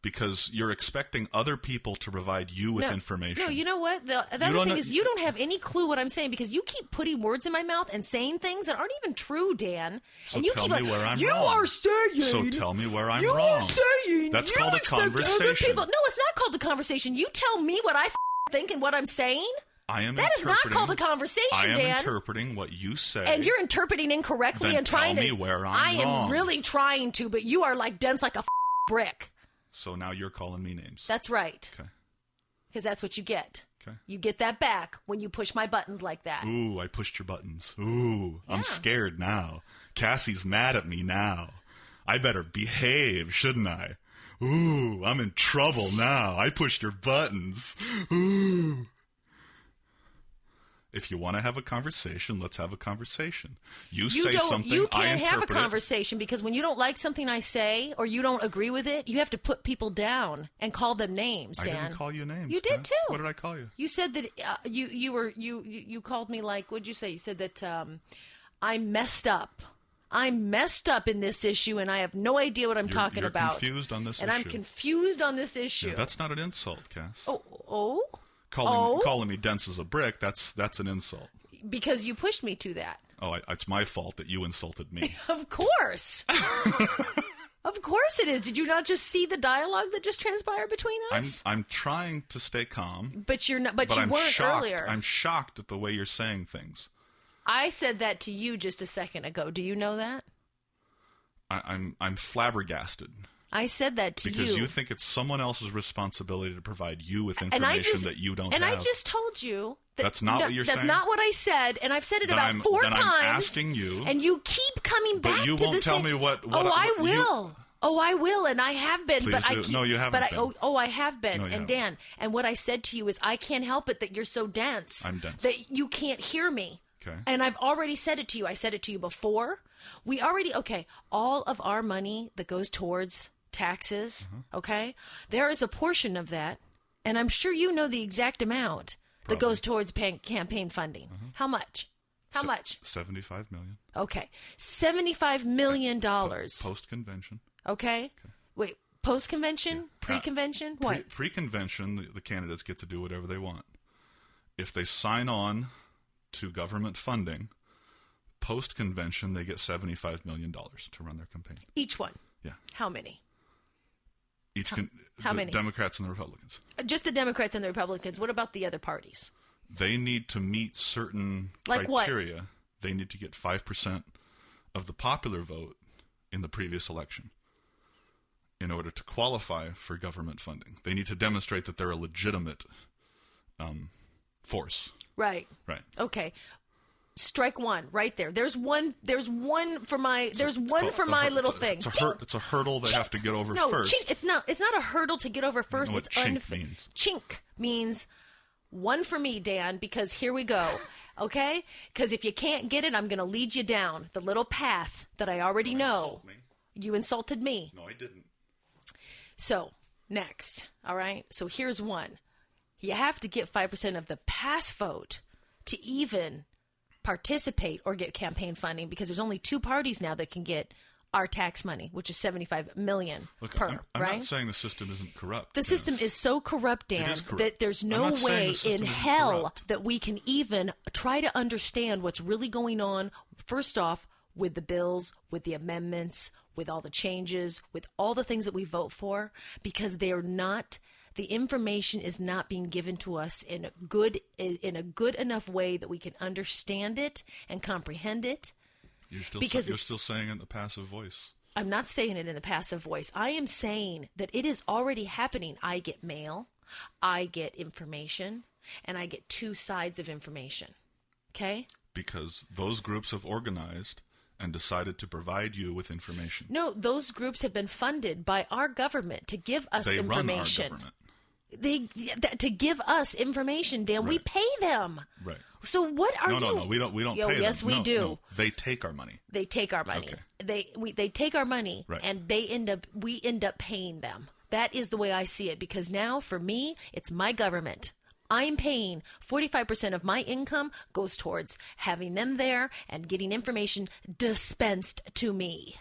Because you're expecting other people to provide you with information. No, you know what? The other thing is you don't have any clue what I'm saying because you keep putting words in my mouth and saying things that aren't even true, Dan. So and you tell keep me where I'm you wrong. Are saying. So tell me where I'm wrong. You are saying. That's you called a conversation. No, it's not called a conversation. You tell me what I think and what I'm saying. That is not called a conversation, Dan. I am interpreting what you say. And you're interpreting incorrectly then and trying tell to... me where I'm I wrong. am really trying to, but you are like dense like a brick. So now you're calling me names. That's right. Okay. Because that's what you get. Okay. You get that back when you push my buttons like that. Ooh, I pushed your buttons. Ooh, Yeah. I'm scared now. Cassie's mad at me now. I better behave, shouldn't I? Ooh, I'm in trouble now. I pushed your buttons. Ooh. If you want to have a conversation, let's have a conversation. You say something, you I can't have a interpret it. conversation because when you don't like something I say or you don't agree with it, you have to put people down and call them names, Dan. I didn't call you names. You did Cass. too. What did I call you? You said that you called me like, what'd you say? You said that I'm messed up. I'm messed up in this issue, and I have no idea what I'm talking about. You're confused on this issue. And I'm confused on this issue. Yeah, that's not an insult, Cass. Oh? Calling me dense as a brick, that's an insult. Because you pushed me to that. Oh, it's my fault that you insulted me. Of course. Of course it is. Did you not just see the dialogue that just transpired between us? I'm trying to stay calm. But you're not. But you weren't shocked. earlier. I'm shocked at the way you're saying things. I said that to you just a second ago. Do you know that? I'm flabbergasted. I said that to you. Because you think it's someone else's responsibility to provide you with information that you don't have. And I just told you that that's not what you're saying? That's not what I said, and I've said it about four times. I'm asking you. And you keep coming back to the same... But you won't tell me what I will. I will, and I have been. Please but do. I keep, No, you haven't been. I have been. No, you and haven't. Dan, and what I said to you is I can't help it that you're so dense. I'm dense. That you can't hear me. Okay. And I've already said it to you. I said it to you before. All of our money that goes towards taxes, okay? There is a portion of that, and I'm sure you know the exact amount that goes towards campaign funding. How much? How much? $75 million. Okay. $75 million. Post-convention. Okay. Wait, post-convention? Pre-convention? What? Pre-convention, the candidates get to do whatever they want. If they sign on to government funding, post-convention, they get $75 million to run their campaign. Each one? Yeah. How many? How many? Democrats and the Republicans. Just the Democrats and the Republicans. What about the other parties? They need to meet certain criteria. What? They need to get 5% of the popular vote in the previous election in order to qualify for government funding. They need to demonstrate that they're a legitimate force. Right. Right. Okay. Strike one right there. There's one for my little thing. It's a hurdle they have to get over first. It's not a hurdle to get over first. You know what chink means. Chink means one for me, Dan, because here we go. Okay? Because if you can't get it, I'm going to lead you down the little path that I already know. You insulted me. No, I didn't. So, next. All right? So here's one. You have to get 5% of the pass vote to even participate or get campaign funding, because there's only two parties now that can get our tax money, which is $75 million per. I'm right? not saying the system isn't corrupt. The system is so corrupt, Dan, that there's no way in hell that we can even try to understand what's really going on. First off, with the bills, with the amendments, with all the changes, with all the things that we vote for, because they're not. The information is not being given to us in a good enough way that we can understand it and comprehend it. You're still saying it in the passive voice. I'm not saying it in the passive voice. I am saying that it is already happening. I get mail, I get information, and I get two sides of information. Okay? Because those groups have organized and decided to provide you with information. No, those groups have been funded by our government to give us information. Run our government. To give us information, Dan. Right. We pay them. Right. So what are you? No. We don't pay them. Yes, we do. No. They take our money. They take our money. Okay. They take our money, right. And we end up paying them. That is the way I see it. Because now, for me, it's my government. I'm paying 45% of my income goes towards having them there and getting information dispensed to me.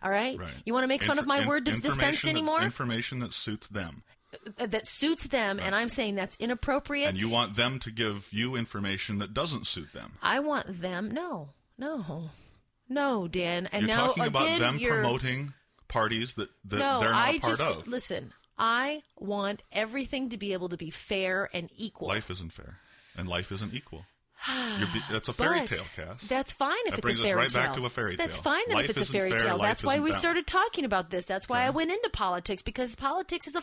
All right? You want to make fun of my word dispensed anymore? Information that suits them. That suits them, right. And I'm saying that's inappropriate. And you want them to give you information that doesn't suit them. I want them. No, Dan. And you're now talking again, about them promoting parties that they're not part of. Listen, I want everything to be able to be fair and equal. Life isn't fair. And life isn't equal. That's a fairy But tale, Cass. That's fine if That it's brings a us fairy right tale. back to a fairy tale. That's fine then Life if it's a isn't fairy fair, tale. life That's why isn't we bound. started talking about this. That's why Okay. I went into politics, because politics is a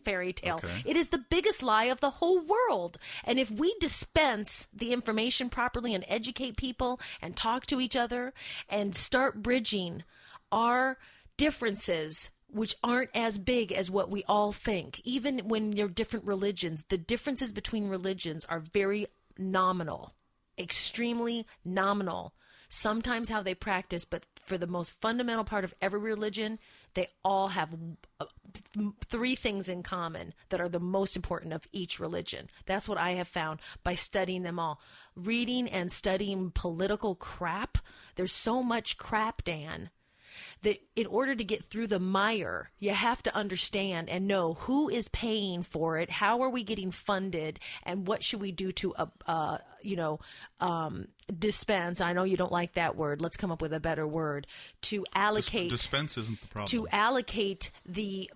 fairy tale. Okay. It is the biggest lie of the whole world. And if we dispense the information properly and educate people and talk to each other and start bridging our differences, which aren't as big as what we all think, even when you're different religions, the differences between religions are very nominal, extremely nominal. Sometimes how they practice, but for the most fundamental part of every religion, they all have three things in common that are the most important of each religion. That's what I have found by studying them all. Reading and studying political crap. There's so much crap, Dan, that in order to get through the mire, you have to understand and know who is paying for it, how are we getting funded, and what should we do to, dispense. I know you don't like that word. Let's come up with a better word. To allocate. Dispense isn't the problem. To allocate the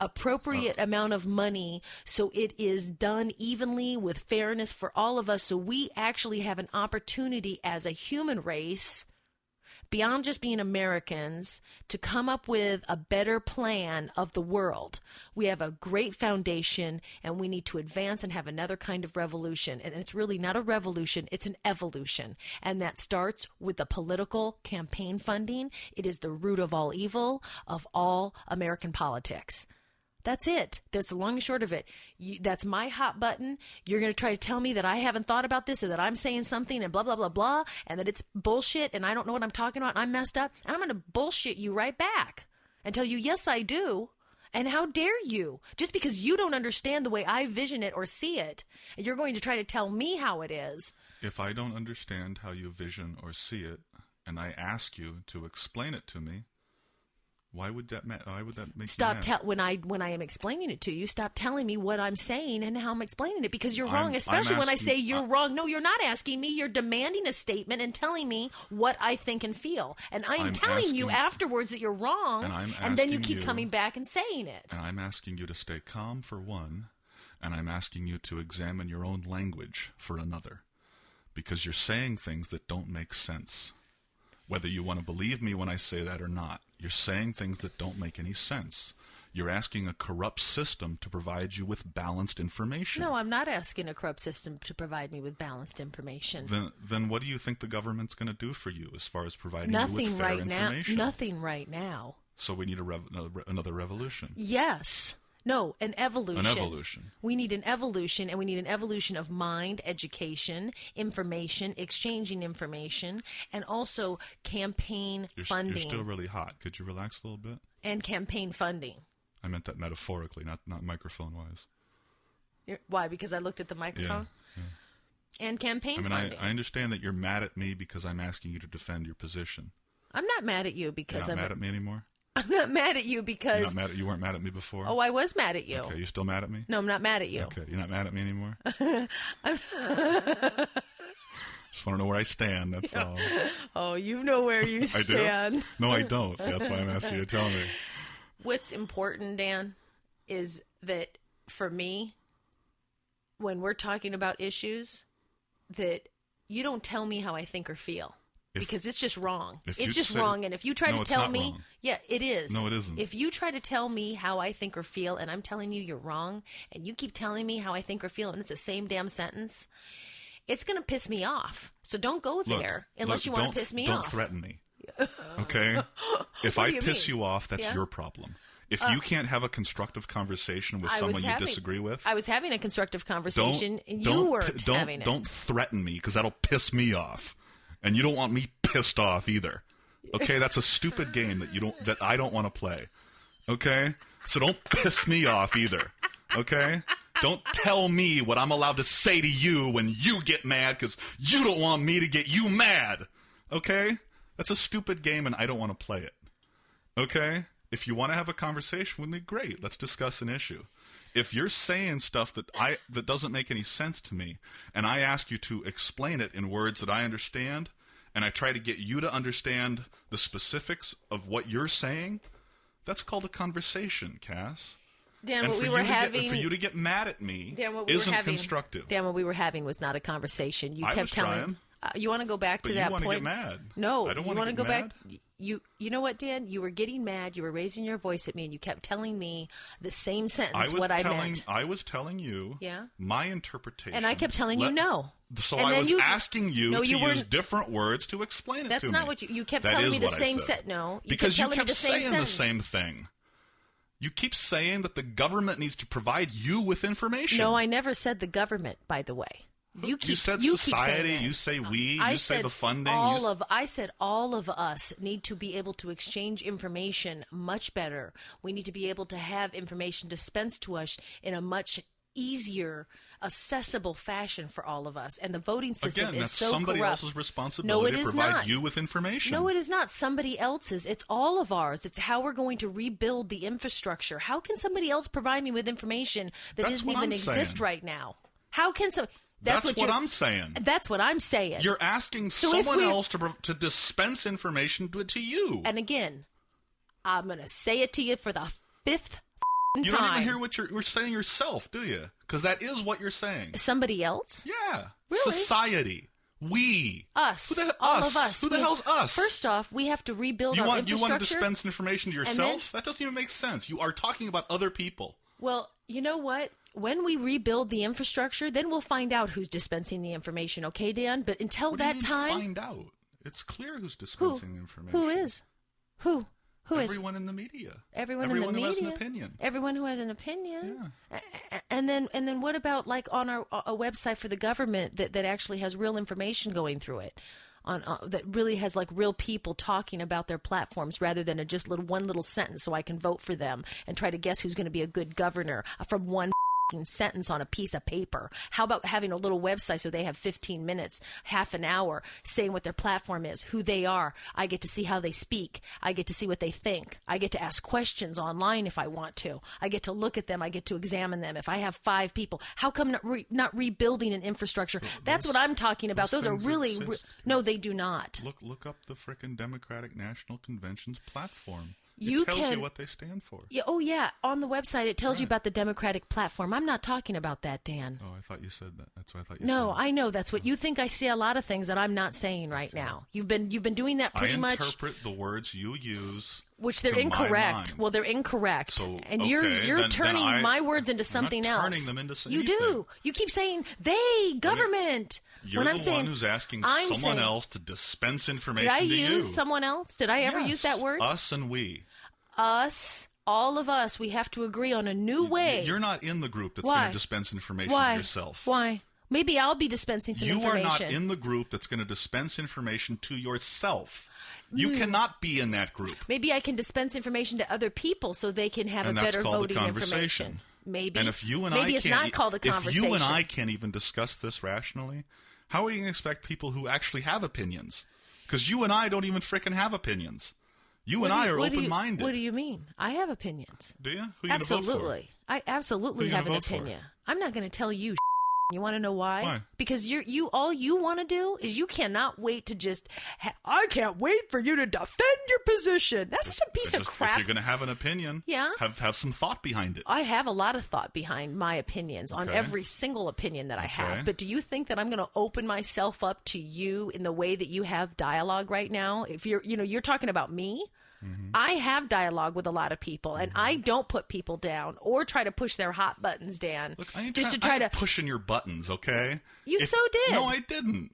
appropriate amount of money so it is done evenly with fairness for all of us, so we actually have an opportunity as a human race, beyond just being Americans, to come up with a better plan of the world. We have a great foundation, and we need to advance and have another kind of revolution. And it's really not a revolution, it's an evolution. And that starts with the political campaign funding. It is the root of all evil, of all American politics. That's it. There's the long and short of it. That's my hot button. You're going to try to tell me that I haven't thought about this, and that I'm saying something and blah, blah, blah, blah, and that it's bullshit and I don't know what I'm talking about and I'm messed up. And I'm going to bullshit you right back and tell you, yes, I do. And how dare you? Just because you don't understand the way I vision it or see it, and you're going to try to tell me how it is. If I don't understand how you vision or see it, and I ask you to explain it to me, why would that make Stop you mad? when I am explaining it to you, stop telling me what I'm saying and how I'm explaining it, because you're wrong, especially when I say you're wrong. No, you're not asking me. You're demanding a statement and telling me what I think and feel. And I'm telling you afterwards that you're wrong, and then you keep coming back and saying it. And I'm asking you to stay calm for one, and I'm asking you to examine your own language for another, because you're saying things that don't make sense. Whether you want to believe me when I say that or not, you're saying things that don't make any sense. You're asking a corrupt system to provide you with balanced information. No, I'm not asking a corrupt system to provide me with balanced information. Then what do you think the government's going to do for you as far as providing you with fair information? Nothing right now. So we need another revolution. Yes. No, an evolution. An evolution. We need an evolution, and we need an evolution of mind, education, information, exchanging information, and also campaign funding. You're still really hot. Could you relax a little bit? And campaign funding. I meant that metaphorically, not microphone-wise. Why? Because I looked at the microphone? Yeah. And campaign funding. I understand that you're mad at me because I'm asking you to defend your position. I'm not mad at you because You're not mad at me anymore? I'm not mad at you because... You weren't mad at me before? Oh, I was mad at you. Okay, you still mad at me? No, I'm not mad at you. Okay, you're not mad at me anymore? Just want to know where I stand, that's all. Oh, you know where you stand. I do? No, I don't. So that's why I'm asking you to tell me. What's important, Dan, is that for me, when we're talking about issues, that you don't tell me how I think or feel. Because it's just wrong. It's just wrong. And if you try to tell me... Wrong. Yeah, it is. No, it isn't. If you try to tell me how I think or feel, and I'm telling you you're wrong, and you keep telling me how I think or feel, and it's the same damn sentence, it's going to piss me off. So don't go there unless you want to piss me off. Don't threaten me. Okay? If I piss you off, that's your problem. If you can't have a constructive conversation with someone you disagree with... I was having a constructive conversation, and you weren't having it. Don't threaten me, because that'll piss me off. And you don't want me pissed off either. Okay, that's a stupid game that I don't want to play. Okay? So don't piss me off either. Okay? Don't tell me what I'm allowed to say to you when you get mad because you don't want me to get you mad. Okay? That's a stupid game and I don't want to play it. Okay? If you want to have a conversation with me, great. Let's discuss an issue. If you're saying stuff that doesn't make any sense to me, and I ask you to explain it in words that I understand, and I try to get you to understand the specifics of what you're saying, that's called a conversation, Cass. Dan, and what for we were having... for you to get mad at me Dan, what we isn't were having, constructive. Dan, what we were having was not a conversation. You I kept was telling... trying. You want to go back to that point? But you want to get mad. No, I don't you want to go mad. back. You know what, Dan? You were getting mad. You were raising your voice at me, and you kept telling me the same sentence. I meant. I was telling you. Yeah. My interpretation. And I kept telling you no. So and I was asking you to use different words to explain it to me. That's not what you kept telling me the same sentence. No, because you kept saying the same thing. You keep saying that the government needs to provide you with information. No, I never said the government, by the way. You said society, you say we, you say the funding. I said all of us need to be able to exchange information much better. We need to be able to have information dispensed to us in a much easier, accessible fashion for all of us. And the voting system is so corrupt. Somebody else's responsibility to provide you with information. No, it is not somebody else's. It's all of ours. It's how we're going to rebuild the infrastructure. How can somebody else provide me with information that doesn't even exist right now? How can some... That's what I'm saying. That's what I'm saying. You're asking someone else to dispense information to you. And again, I'm going to say it to you for the fifth time. You don't even hear what you're saying yourself, do you? Because that is what you're saying. Somebody else? Yeah. Really? Society. We. Us. All of us. Who the hell's us? First off, we have to rebuild our infrastructure. You want to dispense information to yourself? That doesn't even make sense. You are talking about other people. Well, you know what? When we rebuild the infrastructure, then we'll find out who's dispensing the information, okay, Dan? But until that time... find out? It's clear who's dispensing the information. Who is? Who is? Everyone in the media. Everyone in the media. Who has an opinion. Everyone who has an opinion. Yeah. And then what about like on a website for the government that actually has real information going through it? That really has like real people talking about their platforms rather than just one little sentence so I can vote for them and try to guess who's going to be a good governor from one sentence on a piece of paper. How about having a little website so they have 15 minutes, half an hour, saying what their platform is, who they are. I get to see how they speak. I get to see what they think. I get to ask questions online if I want to. I get to look at them. I get to examine them. If I have 5 people, how come not rebuilding an infrastructure? That's what I'm talking about. Those are really... No, they do not. Look up the frickin' Democratic National Convention's platform. It tells you what they stand for. Yeah, yeah. On the website, it tells you about the Democratic platform. I'm not talking about that, Dan. Oh, I thought you said that. That's what I thought you said. No, I know. That's what you think. I say a lot of things that I'm not saying right now. You've been doing that pretty much. I interpret the words you use. Which they're incorrect. Well, they're incorrect. So, and you're turning my words into something else. I'm not turning them into anything. You do. You keep saying they, government. You're the one who's asking someone else to dispense information to you. Did I use someone else? Did I ever use that word? Us and we. Us, all of us, we have to agree on a new way. You're not in the group that's going to dispense information to yourself. Why? Maybe I'll be dispensing some information. You are not in the group that's going to dispense information to yourself. You cannot be in that group. Maybe I can dispense information to other people so they can have a better voting information. Maybe. And if you and it's not called a conversation. If you and I can't even discuss this rationally, how are you going to expect people who actually have opinions? Because you and I don't even frickin' have opinions. You and I are open-minded. What do you mean? I have opinions. Do you? Who are you going to vote for? Absolutely. I absolutely have an opinion. I'm not going to tell you. You want to know why? Why? Because all you want to do is you cannot wait to just. I can't wait for you to defend your position. That's such a piece of crap. If you're going to have an opinion, have some thought behind it. I have a lot of thought behind my opinions on every single opinion that I have. But do you think that I'm going to open myself up to you in the way that you have dialogue right now? If you're talking about me. Mm-hmm. I have dialogue with a lot of people, and I don't put people down or try to push their hot buttons, Dan. Look, I ain't pushing your buttons, okay? You so did. No, I didn't.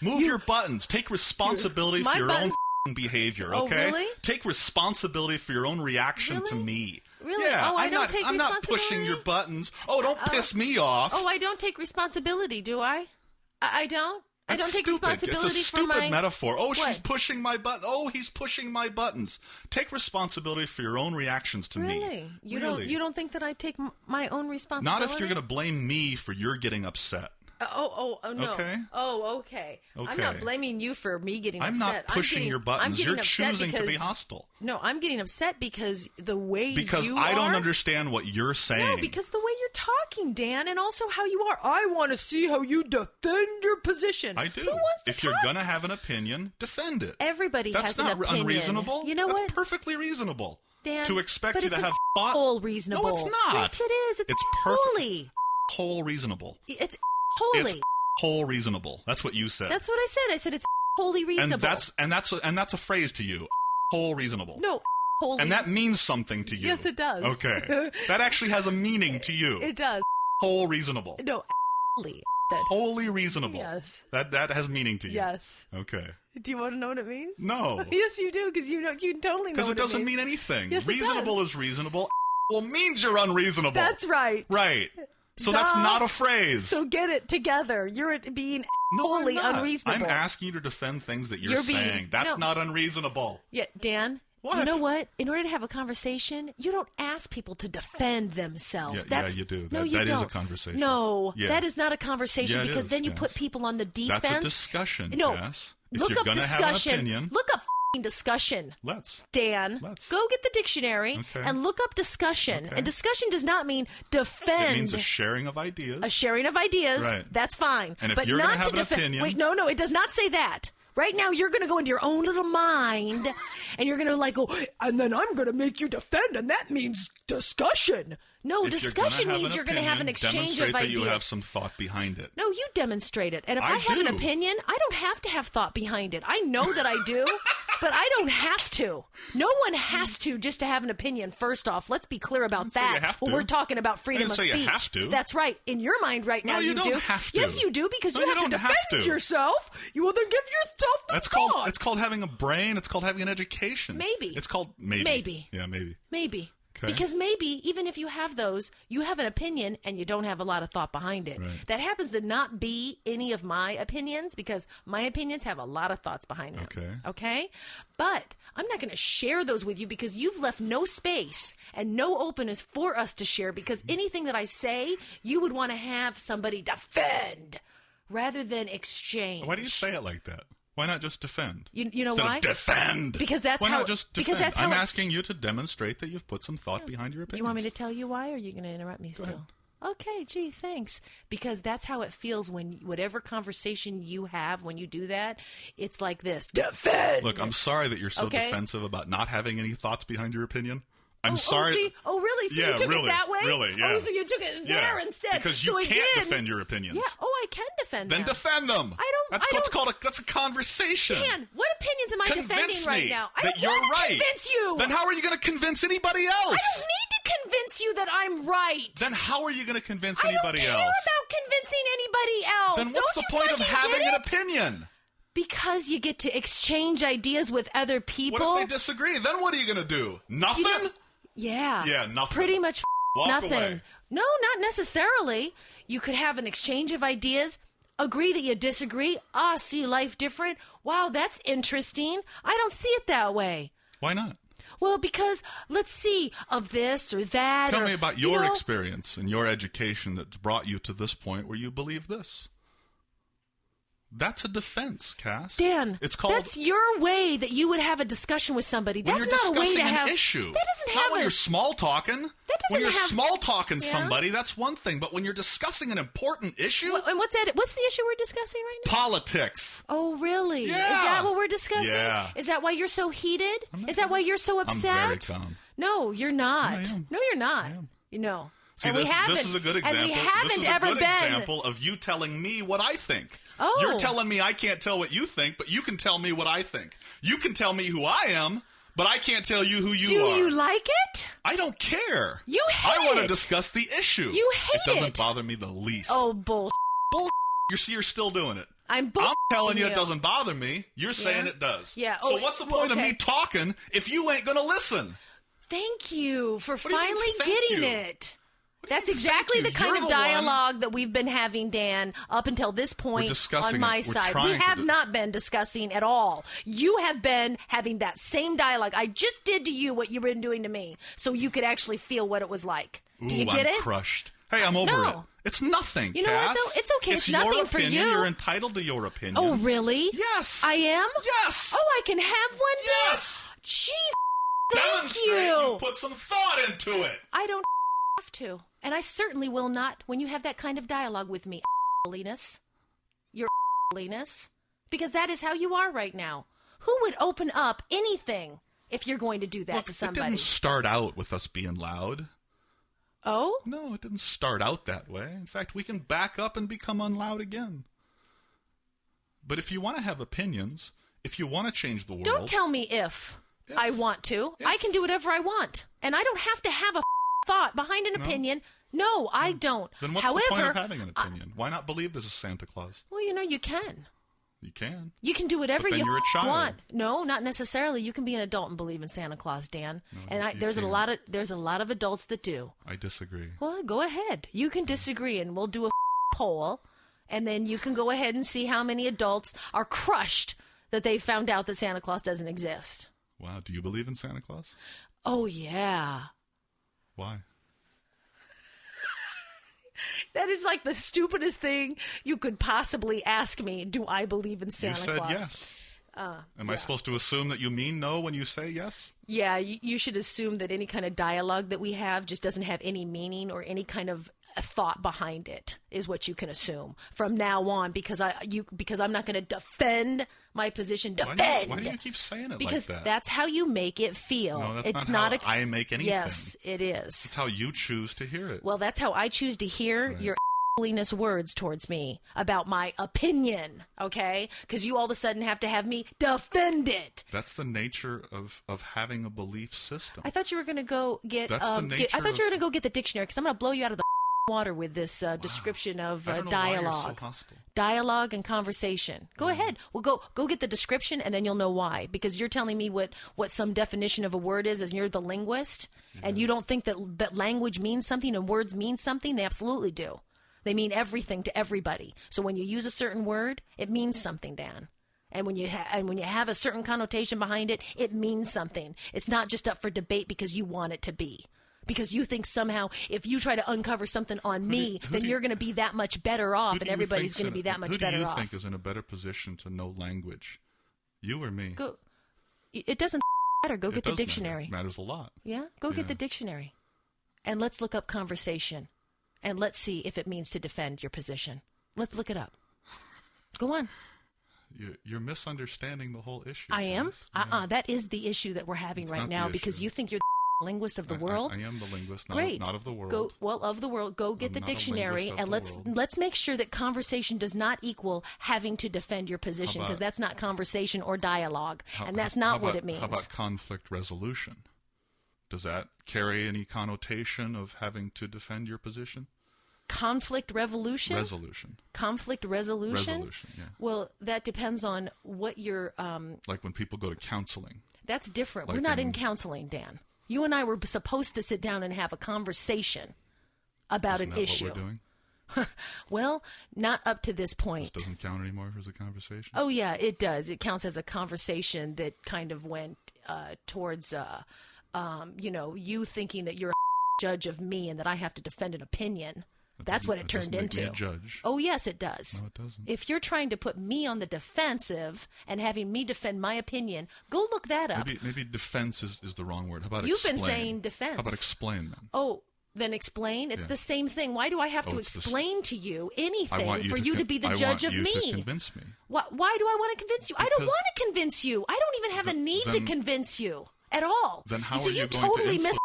Move your buttons. Take responsibility for your own behavior, okay? Oh, really? Take responsibility for your own reaction to me. Really? Yeah, I don't take responsibility? I'm not pushing your buttons. Oh, don't piss me off. Oh, I don't take responsibility, do I? I don't? I don't take responsibility It's a stupid metaphor. Oh, she's pushing my button. Oh, he's pushing my buttons. Take responsibility for your own reactions to me. You don't think that I take my own responsibility? Not if you're going to blame me for your getting upset. No. Okay. Oh, okay. I'm not blaming you for me getting upset. I'm not pushing your buttons. You're choosing to be hostile. No, I'm getting upset because the way I don't understand what you're saying. No, because the way you're talking, Dan, and also how you are. I want to see how you defend your position. I do. Who wants to If you're going to have an opinion, defend it. Everybody has an opinion. That's not unreasonable. You know what? That's perfectly reasonable. Dan, to expect but you to it's have thought. whole reasonable. No, it's not. Yes, it is. It's perfect. holy. Whole reasonable. It's holy. It's whole reasonable. That's what you said. That's what I said. I said it's wholly reasonable. And that's a phrase to you. Whole reasonable. No, holy. And that means something to you. Yes, it does. Okay. That actually has a meaning to you. It does. Whole reasonable. No, holy. Wholly reasonable. Yes. That has meaning to you. Yes. Okay. Do you want to know what it means? No. Yes, you do, because you totally know what it means. Because it doesn't mean anything. Yes, it Reasonable does. is reasonable. Well, means you're unreasonable. That's right. Right. So that's not a phrase. So get it together. You're being wholly unreasonable. I'm asking you to defend things that you're saying. That's not unreasonable. Yeah, Dan. What? You know what? In order to have a conversation, you don't ask people to defend themselves. Yeah, you do. No, you that don't. is a conversation. No, Yeah. that is not a conversation Yeah, it because is, then you Cass. put people on the defense. That's a discussion, No, Cass. If look you're up gonna discussion. have an opinion, Look up discussion. Dan, Let's. go get the dictionary and look up discussion. Okay. And discussion does not mean defend. It means a sharing of ideas. A sharing of ideas. Right. That's fine. And if but you're not gonna have to an defend. opinion- Wait, no, it does not say that. Right now, you're going to go into your own little mind, and you're going to go, and then I'm going to make you defend, and that means discussion. No, If discussion means you're going to have an exchange of demonstrate ideas. that you have some thought behind it. No, you demonstrate it. And if I have an do. opinion, I don't have to have thought behind it. I know that I do, but I don't have to. No one has to just to have an opinion, first off. Let's be clear about say you that. have When to. we're talking about freedom I of didn't say speech. you have to. That's right. In your mind right now, No, you don't do. have to. Yes, you do, because No, you you have to don't have defend to. yourself. You will then give yourself the That's thought. it's called having a brain. It's called having an education. Maybe. It's called maybe. Maybe. Yeah, maybe. Maybe. Okay. Because maybe, even if you have those, you have an opinion and you don't have a lot of thought behind it. Right. That happens to not be any of my opinions, because my opinions have a lot of thoughts behind them. Okay. Okay? But I'm not going to share those with you because you've left no space and no openness for us to share, because anything that I say, you would want to have somebody defend rather than exchange. Why do you say it like that? Why not just defend? You know Instead why? Of defend. Because that's why how. not just defend? Because that's how. I'm asking you to demonstrate that you've put some thought behind your opinions. You want me to tell you why, or are you going to interrupt me still? ahead. Okay, gee, thanks. Because that's how it feels when whatever conversation you have, when you do that, it's like this. Defend! Look, I'm sorry that you're so Okay. defensive about not having any thoughts behind your opinion. I'm sorry. Oh, see? Oh, really? So Yeah, you took really, it that way? really, yeah. Oh, so you took it Yeah, there instead. because you so can't again, defend your opinions. Yeah. Oh, I can defend Then them. defend them. That's what's called that's a conversation. Dan, what opinions am I defending Convince right me now? I that don't you're want to right. convince you. Then how are you going to convince anybody else? I don't need to convince you that I'm right. Then how are you going to convince I anybody don't care else? about convincing anybody else. Then what's Don't the you point of fucking having get an it? opinion? Because you get to exchange ideas with other people. What if they disagree? Then what are you going to do? Nothing? Yeah. Yeah, nothing. Pretty much Walk nothing. away. No, not necessarily. You could have an exchange of ideas, agree that you disagree. See life different. Wow, that's interesting. I don't see it that way. Why not? Well, because let's see, of this or that. Tell or, me about you your know, experience and your education that's brought you to this point where you believe this. That's a defense, Cass. Dan, it's called. that's your way that you would have a discussion with somebody. When That's you're not a way discussing to have an issue. That doesn't Not have when a, you're small talking. That doesn't when you're have- small talking Yeah. somebody, that's one thing. But when you're discussing an important issue, And what's that? What's the issue we're discussing right now? politics. Oh, really? Yeah. Is that what we're discussing? Yeah. Is that why you're so heated? Is that why you're so upset? I'm very calm. No, you're not. I am. No, you're not. I am. You know. See, and we this haven't, is a good example. And we haven't this is a ever good been. example of you telling me what I think. Oh. You're telling me I can't tell what you think, but you can tell me what I think. You can tell me who I am, but I can't tell you who you Do are. you like it? I don't care. You hate I want to it. discuss the issue. You hate it. doesn't it. bother me the least. Oh, bull. You're still doing it. I'm telling you it doesn't bother me. You're saying Yeah. it does. Yeah. So Oh, what's the point of okay. me talking if you ain't going to listen? Thank you for do you mean, finally thank getting you? it. What do you That's mean, exactly thank the you? kind You're of the one- dialogue that we've been having, Dan, up until this point discussing on my it. We're side. We trying to have do- not been discussing at all. You have been having that same dialogue. I just did to you what you've been doing to me, so you could actually feel what it was like. Ooh, Do you get I'm it? crushed. Hey, I'm over No. it. It's nothing, You know what, Cass. though? It's okay. It's your nothing for opinion. you. You're entitled to your opinion. Oh, really? Yes. I am? Yes. Oh, I can have one, Dan? Yes. Gee, thank Demonstrate you. put some thought into it. I don't have to. And I certainly will not when you have that kind of dialogue with me, Linus. Your Linus. Because that is how you are right now. Who would open up anything if you're going to do that to somebody. It didn't start out with us being loud. Oh? No, it didn't start out that way. In fact, we can back up and become unloud again. But if you want to have opinions, if you want to change the world... Don't tell me if I want to. I can do whatever I want. And I don't have to have a thought behind an opinion. No, I don't. Then what's the point of having an opinion? Why not believe there's a Santa Claus? Well, you can. You can. You can do whatever but then you you're a child. want. No, not necessarily. You can be an adult and believe in Santa Claus, Dan. No, and there's a lot of adults that do. I disagree. Well, go ahead. You can disagree, and we'll do a poll, and then you can go ahead and see how many adults are crushed that they found out that Santa Claus doesn't exist. Wow. Do you believe in Santa Claus? Oh, yeah. Why? That is like the stupidest thing you could possibly ask me. Do I believe in Santa Claus? You said yes. Am I supposed to assume that you mean no when you say yes? Yeah, you should assume that any kind of dialogue that we have just doesn't have any meaning or any kind of a thought behind it is what you can assume from now on, because I'm not going to defend my position. Defend. Why do you keep saying it because like that? That's how you make it feel. No, that's it's not how I make anything. Yes, it is. It's how you choose to hear it. Well, that's how I choose to hear your holiness words towards me about my opinion, okay? Because you all of a sudden have to have me defend it. That's the nature of having a belief system. I thought you were going to go get. That's the nature. I thought you were going to go get the dictionary, because I'm going to blow you out of the water with this description of I don't know dialogue. why you're so hostile. Dialogue and conversation. Go ahead. Well, go get the description, and then you'll know why. Because you're telling me what some definition of a word is, and you're the linguist, and you don't think that language means something and words mean something. They absolutely do. They mean everything to everybody. So when you use a certain word, it means something, Dan. And when you have a certain connotation behind it, it means something. It's not just up for debate because you want it to be. Because you think somehow if you try to uncover something on me, then you're going to be that much better off, and everybody's going to be that much better off. Who do you think is in a better position to know language? You or me? It doesn't matter. Go get the dictionary. It matters a lot. Yeah? Go get the dictionary. And let's look up conversation. And let's see if it means to defend your position. Let's look it up. Go on. You're misunderstanding the whole issue. I am? Yeah. That is the issue that we're having right now, because you think you're the linguist of the world. I am the linguist, Great. Not of the world. Of the world. Go get the dictionary, and let's make sure that conversation does not equal having to defend your position, because that's not conversation or dialogue, and that's not what it means. How about conflict resolution? Does that carry any connotation of having to defend your position? Conflict resolution? Conflict resolution? Resolution, yeah. Well, that depends on what you're... like when people go to counseling. That's different. Like we're not in counseling, Dan. You and I were supposed to sit down and have a conversation about an issue. What we're doing? Well, not up to this point. This doesn't count anymore as a conversation? Oh, yeah, it does. It counts as a conversation that kind of went towards, you thinking that you're a judge of me and that I have to defend an opinion. That's what it turned into. Make me a judge. Oh, yes, it does. No, it doesn't. If you're trying to put me on the defensive and having me defend my opinion, go look that up. Maybe defense is the wrong word. How about You've explain? Been saying defense. How about explain then? Oh, then explain? It's the same thing. Why do I have to explain to you anything for you to be the judge of me? I want you to convince me. Why do I want to convince you? I don't want to convince you. I don't even have a need to convince you at all. Then how are you going to influence?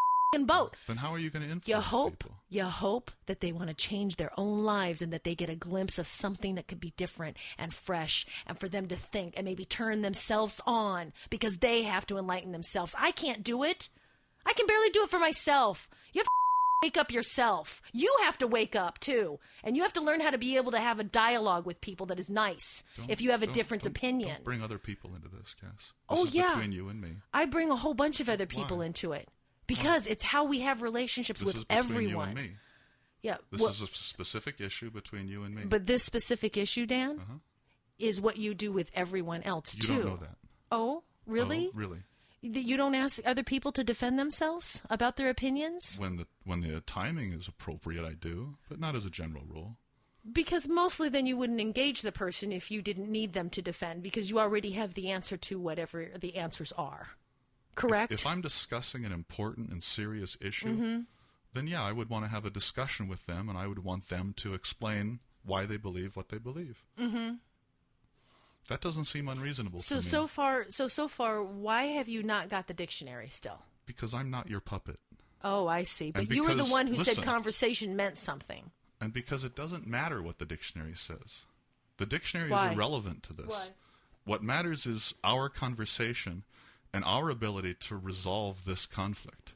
Boat. Then how are you going to influence people? You hope that they want to change their own lives and that they get a glimpse of something that could be different and fresh, and for them to think and maybe turn themselves on, because they have to enlighten themselves. I can't do it. I can barely do it for myself. You have to wake up yourself. You have to wake up too. And you have to learn how to be able to have a dialogue with people that is nice if you have a different opinion. Don't bring other people into this, Cass. This is between you and me. I bring a whole bunch of other people into it. Because it's how we have relationships with everyone. You and me. Yeah. This is a specific issue between you and me. But this specific issue, Dan, is what you do with everyone else, too. You don't know that. Oh, really? Oh, really? You don't ask other people to defend themselves about their opinions? When the timing is appropriate, I do, but not as a general rule. Because mostly then you wouldn't engage the person if you didn't need them to defend, because you already have the answer to whatever the answers are. Correct? If I'm discussing an important and serious issue, then yeah, I would want to have a discussion with them, and I would want them to explain why they believe what they believe. That doesn't seem unreasonable to me. So far, why have you not got the dictionary still? Because I'm not your puppet. Oh, I see. But you were the one who said conversation meant something. And because it doesn't matter what the dictionary says. The dictionary Why? is irrelevant to this. Why? What matters is our conversation and our ability to resolve this conflict.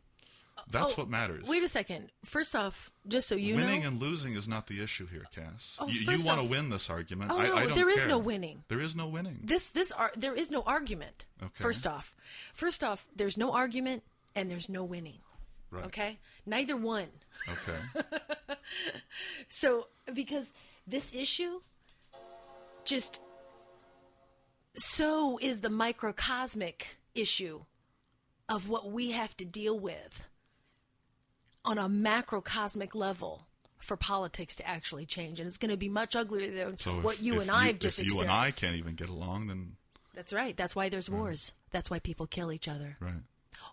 That's what matters. Wait a second. First off, just so you know... Winning and losing is not the issue here, Cass. Oh, you want to win this argument. Oh, no, I don't there care. is no winning. There is no winning. There is no argument. Okay. First off, there's no argument and there's no winning. Right. Okay? Neither one. Okay. So, because this issue just... So is the microcosmic issue of what we have to deal with on a macrocosmic level for politics to actually change. And it's going to be much uglier than what you and I have just experienced. If you and I can't even get along, then... That's right. That's why there's wars. That's why people kill each other. Right.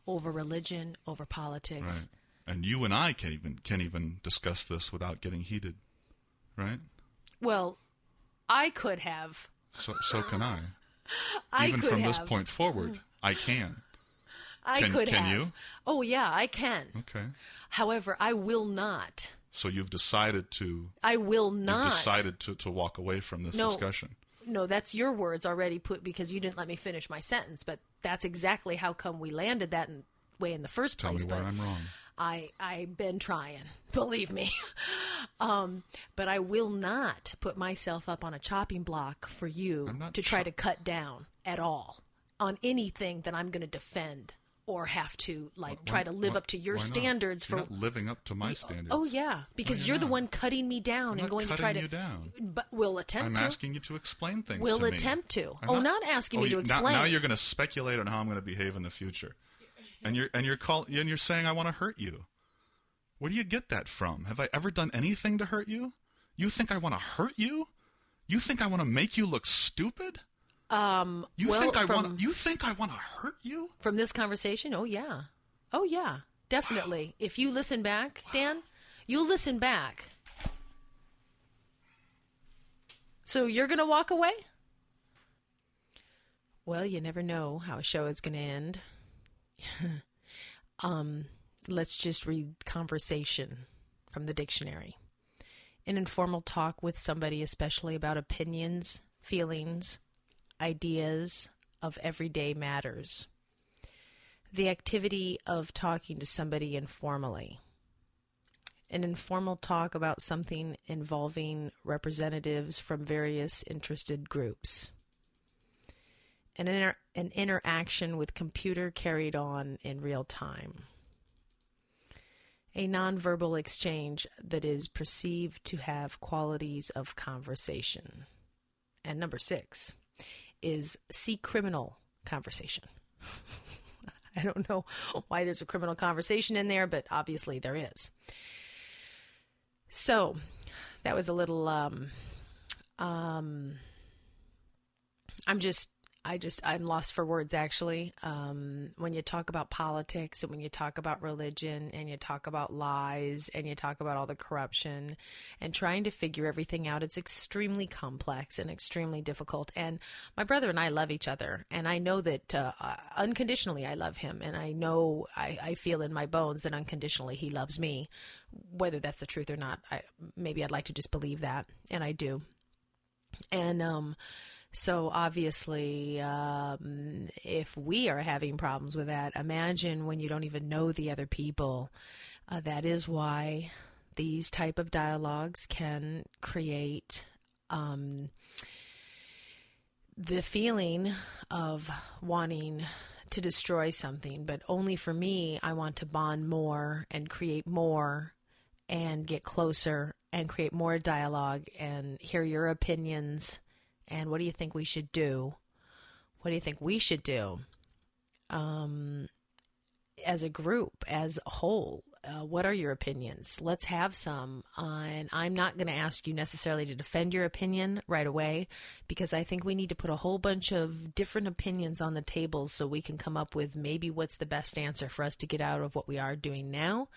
Over religion, over politics. Right. And you and I can't even discuss this without getting heated. Right? Well, I could have. So can I. Even from this point forward, I can. Can you? Oh, yeah, I can. Okay. However, I will not. So you've decided to... I will not. You've decided to walk away from this discussion. No, that's your words already put because you didn't let me finish my sentence. But that's exactly how come we landed that way in the first place. Tell me where I'm wrong. I've been trying, believe me. But I will not put myself up on a chopping block for you to try to cut down at all on anything that I'm going to defend or have to try to live up to your standards. You're not living up to my standards. Oh, yeah, because you're the one cutting me down and going to try to... I'm not cutting you down. But we'll attempt to. I'm asking you to explain things to me. We'll attempt to. Not asking me to explain. Now you're going to speculate on how I'm going to behave in the future. And you're saying I want to hurt you. Where do you get that from? Have I ever done anything to hurt you? You think I want to hurt you? You think I want to make you look stupid? You think I want to hurt you? From this conversation? Oh yeah, definitely. Wow. If you listen back, Dan, you'll listen back. So you're gonna walk away? Well, you never know how a show is gonna end. Let's just read conversation from the dictionary. An informal talk with somebody, especially about opinions, feelings, ideas of everyday matters. The activity of talking to somebody informally. An informal talk about something involving representatives from various interested groups. An interaction with computer carried on in real time. A nonverbal exchange that is perceived to have qualities of conversation. And number 6 is see criminal conversation. I don't know why there's a criminal conversation in there, but obviously there is. So that was a little, I'm lost for words, actually. When you talk about politics and when you talk about religion and you talk about lies and you talk about all the corruption and trying to figure everything out, it's extremely complex and extremely difficult. And my brother and I love each other. And I know that unconditionally I love him. And I know I feel in my bones that unconditionally he loves me. Whether that's the truth or not, maybe I'd like to just believe that. And I do. And, so obviously, if we are having problems with that, imagine when you don't even know the other people. That is why these type of dialogues can create the feeling of wanting to destroy something. But only for me, I want to bond more and create more and get closer and create more dialogue and hear your opinions. And what do you think we should do? What do you think we should do as a group, as a whole? What are your opinions? Let's have some. And I'm not going to ask you necessarily to defend your opinion right away, because I think we need to put a whole bunch of different opinions on the table so we can come up with maybe what's the best answer for us to get out of what we are doing now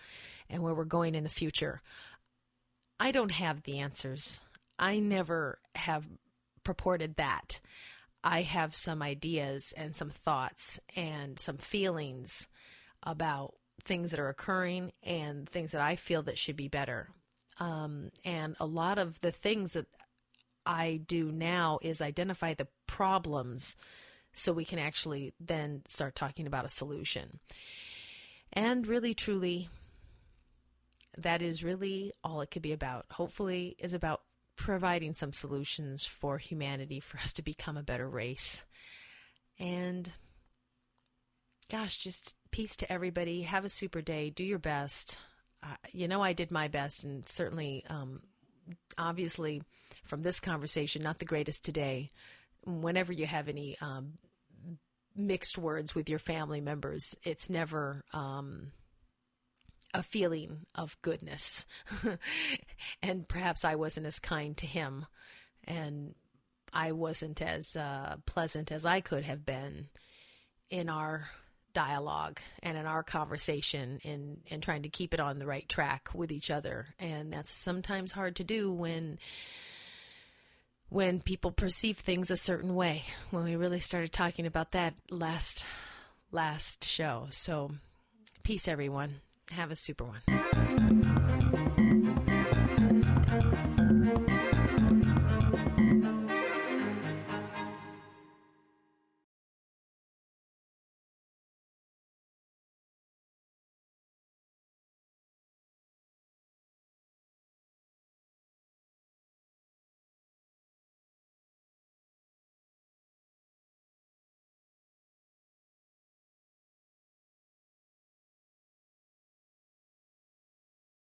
and where we're going in the future. I don't have the answers. I never have purported that. I have some ideas and some thoughts and some feelings about things that are occurring and things that I feel that should be better. And a lot of the things that I do now is identify the problems so we can actually then start talking about a solution. And really, truly, that is really all it could be about. Hopefully, is about providing some solutions for humanity, for us to become a better race. And gosh, just peace to everybody. Have a super day. Do your best. I did my best, and certainly, obviously, from this conversation, not the greatest today. Whenever you have any mixed words with your family members, it's never a feeling of goodness. And perhaps I wasn't as kind to him, and I wasn't as pleasant as I could have been in our dialogue and in our conversation, and trying to keep it on the right track with each other. And that's sometimes hard to do when people perceive things a certain way, when we really started talking about that last show. So peace, everyone. Have a super one.